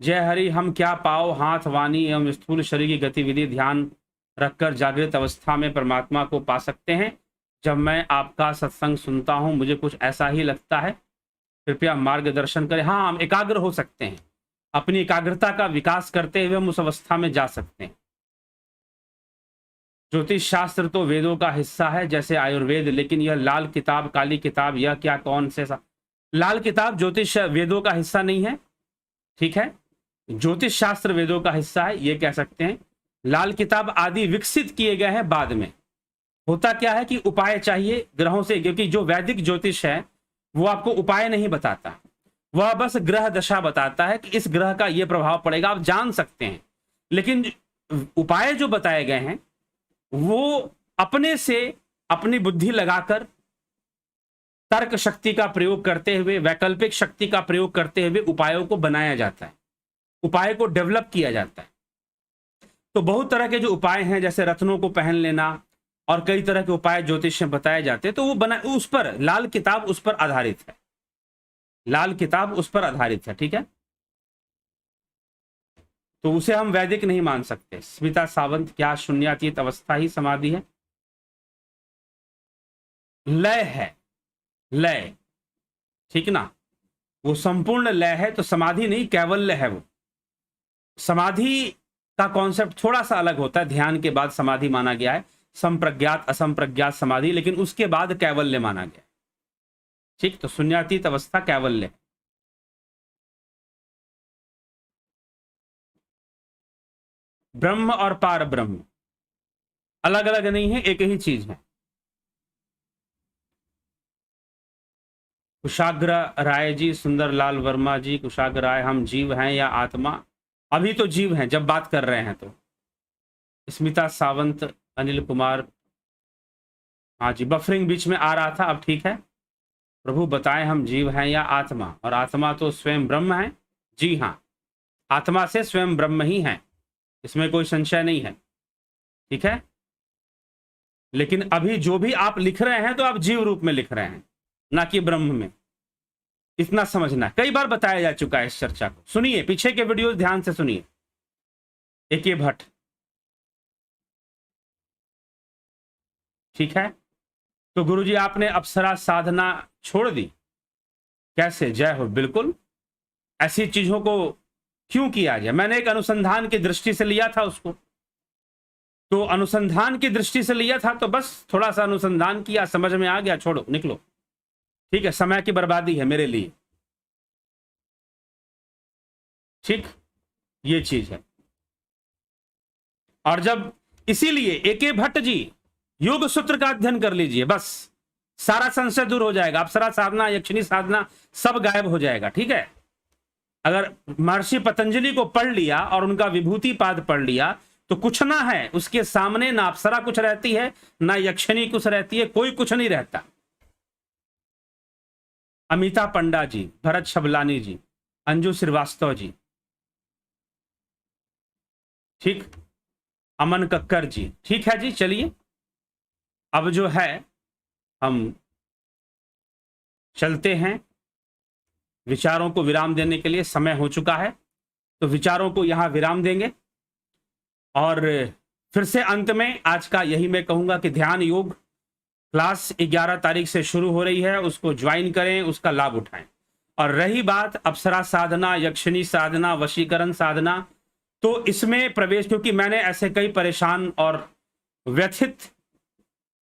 जय हरि, हम क्या पाओ हाथ वाणी एवं स्थूल शरीर की गतिविधि ध्यान रखकर जागृत अवस्था में परमात्मा को पा सकते हैं। जब मैं आपका सत्संग सुनता हूं मुझे कुछ ऐसा ही लगता है, कृपया मार्गदर्शन करें। हाँ, हम एकाग्र हो सकते हैं, अपनी एकाग्रता का विकास करते हुए हम उस अवस्था में जा सकते हैं। ज्योतिष शास्त्र तो वेदों का हिस्सा है जैसे आयुर्वेद, लेकिन यह लाल किताब काली किताब, यह क्या कौन से लाल किताब ज्योतिष वेदों का हिस्सा नहीं है, ठीक है। ज्योतिष शास्त्र वेदों का हिस्सा है, ये कह सकते हैं। लाल किताब आदि विकसित किए गए हैं बाद में। होता क्या है कि उपाय चाहिए ग्रहों से, क्योंकि जो वैदिक ज्योतिष है वो आपको उपाय नहीं बताता, वह बस ग्रह दशा बताता है कि इस ग्रह का ये प्रभाव पड़ेगा, आप जान सकते हैं। लेकिन उपाय जो बताए गए हैं वो अपने से अपनी बुद्धि लगाकर, तर्क शक्ति का प्रयोग करते हुए, वैकल्पिक शक्ति का प्रयोग करते हुए उपायों को बनाया जाता है, उपाय को डेवलप किया जाता है। तो बहुत तरह के जो उपाय हैं, जैसे रत्नों को पहन लेना और कई तरह के उपाय ज्योतिष में बताए जाते हैं, तो वो बना उस पर लाल किताब उस पर आधारित है, लाल किताब उस पर आधारित है, ठीक है। तो उसे हम वैदिक नहीं मान सकते। स्मिता सावंत, क्या शून्यातीत अवस्था ही समाधि है? लय है, लय, ठीक ना, वो संपूर्ण लय है, तो समाधि नहीं कैवल्य है। वो समाधि का कॉन्सेप्ट थोड़ा सा अलग होता है, ध्यान के बाद समाधि माना गया है, संप्रज्ञात असंप्रज्ञात समाधि, लेकिन उसके बाद कैवल्य माना गया, ठीक। तो शून्यातीत अवस्था कैवल्य है। ब्रह्म और पार ब्रह्म अलग अलग नहीं है, एक ही चीज है। कुशाग्र राय जी, सुंदरलाल वर्मा जी, कुशाग्र राय, हम जीव हैं या आत्मा? अभी तो जीव हैं जब बात कर रहे हैं तो। स्मिता सावंत, अनिल कुमार, हाँ जी, बफरिंग बीच में आ रहा था, अब ठीक है। प्रभु बताएं हम जीव हैं या आत्मा? और आत्मा तो स्वयं ब्रह्म है। जी हाँ, आत्मा से स्वयं ब्रह्म ही है, इसमें कोई संशय नहीं है, ठीक है। लेकिन अभी जो भी आप लिख रहे हैं तो आप जीव रूप में लिख रहे हैं, ना कि ब्रह्म में। इतना समझना, कई बार बताया जा चुका है इस चर्चा को। सुनिए पीछे के वीडियो ध्यान से सुनिए। ए.के. भट्ट, ठीक है। तो गुरुजी आपने अप्सरा साधना छोड़ दी, कैसे? जय हो। बिल्कुल, ऐसी चीजों को क्यों किया जाए? मैंने एक अनुसंधान की दृष्टि से लिया था उसको, तो अनुसंधान की दृष्टि से लिया था तो बस थोड़ा सा अनुसंधान किया, समझ में आ गया, छोड़ो निकलो, ठीक है। समय की बर्बादी है मेरे लिए, ठीक, ये चीज है। और जब, इसीलिए ए.के. भट्ट जी योग सूत्र का अध्ययन कर लीजिए, बस सारा संशय दूर हो जाएगा। अप्सरा साधना, यक्षिणी साधना सब गायब हो जाएगा, ठीक है। अगर महर्षि पतंजलि को पढ़ लिया और उनका विभूति पाद पढ़ लिया तो कुछ ना है उसके सामने, ना अप्सरा कुछ रहती है, ना यक्षिणी कुछ रहती है, कोई कुछ नहीं रहता। अमिता पंडा जी, भरत शबलानी जी, अंजू श्रीवास्तव जी, ठीक, अमन कक्कर जी, ठीक है जी। चलिए अब जो है हम चलते हैं, विचारों को विराम देने के लिए समय हो चुका है, तो विचारों को यहां विराम देंगे। और फिर से अंत में आज का यही मैं कहूंगा कि ध्यान योग क्लास 11 तारीख से शुरू हो रही है, उसको ज्वाइन करें, उसका लाभ उठाएं। और रही बात अप्सरा साधना, यक्षिणी साधना, वशीकरण साधना, तो इसमें प्रवेश, क्योंकि मैंने ऐसे कई परेशान और व्यथित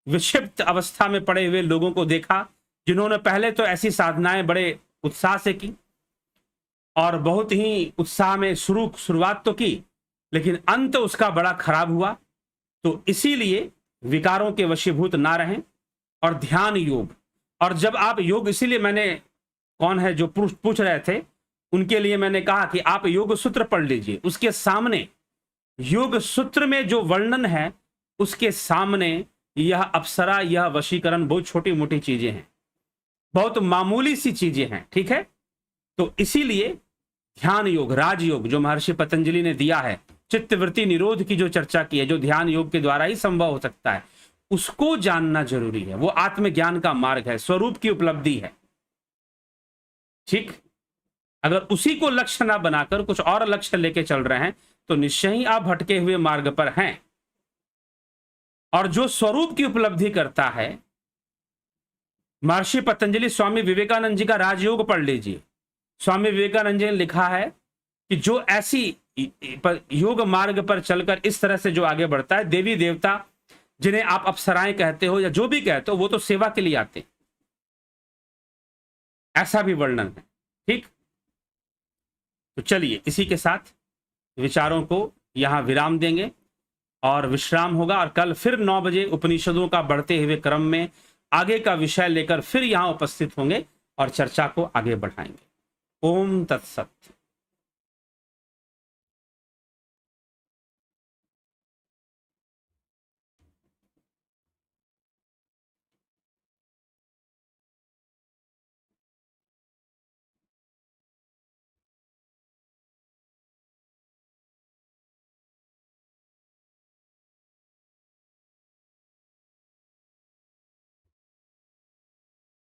विक्षिप्त अवस्था में पड़े हुए लोगों को देखा जिन्होंने पहले तो ऐसी साधनाएं बड़े उत्साह से की और बहुत ही उत्साह में शुरुआत तो की, लेकिन अंत उसका बड़ा खराब हुआ। तो इसीलिए विकारों के वशीभूत ना रहें और ध्यान योग। और जब आप योग, इसीलिए मैंने, कौन है जो पूछ रहे थे, उनके लिए मैंने कहा कि आप योग सूत्र पढ़ लीजिए, उसके सामने योग सूत्र में जो वर्णन है उसके सामने यह अप्सरा, यह वशीकरण बहुत छोटी मोटी चीजें हैं, बहुत मामूली सी चीजें हैं, ठीक है। तो इसीलिए ध्यान योग, राजयोग जो महर्षि पतंजलि ने दिया है, चित्तवृत्ति निरोध की जो चर्चा की है, जो ध्यान योग के द्वारा ही संभव हो सकता है, उसको जानना जरूरी है। वो आत्मज्ञान का मार्ग है, स्वरूप की उपलब्धि है, ठीक। अगर उसी को लक्ष्य ना बनाकर कुछ और लक्ष्य लेके चल रहे हैं तो निश्चय ही आप भटके हुए मार्ग पर हैं। और जो स्वरूप की उपलब्धि करता है, महर्षि पतंजलि, स्वामी विवेकानंद जी का राजयोग पढ़ लीजिए। स्वामी विवेकानंद जी ने लिखा है कि जो ऐसी योग मार्ग पर चलकर इस तरह से जो आगे बढ़ता है, देवी देवता जिन्हें आप अप्सराएं कहते हो या जो भी कहते हो, वो तो सेवा के लिए आते, ऐसा भी वर्णन है, ठीक। तो चलिए इसी के साथ विचारों को यहां विराम देंगे और विश्राम होगा, और कल फिर 9 बजे उपनिषदों का बढ़ते हुए क्रम में आगे का विषय लेकर फिर यहां उपस्थित होंगे और चर्चा को आगे बढ़ाएंगे। ओम तत्सत।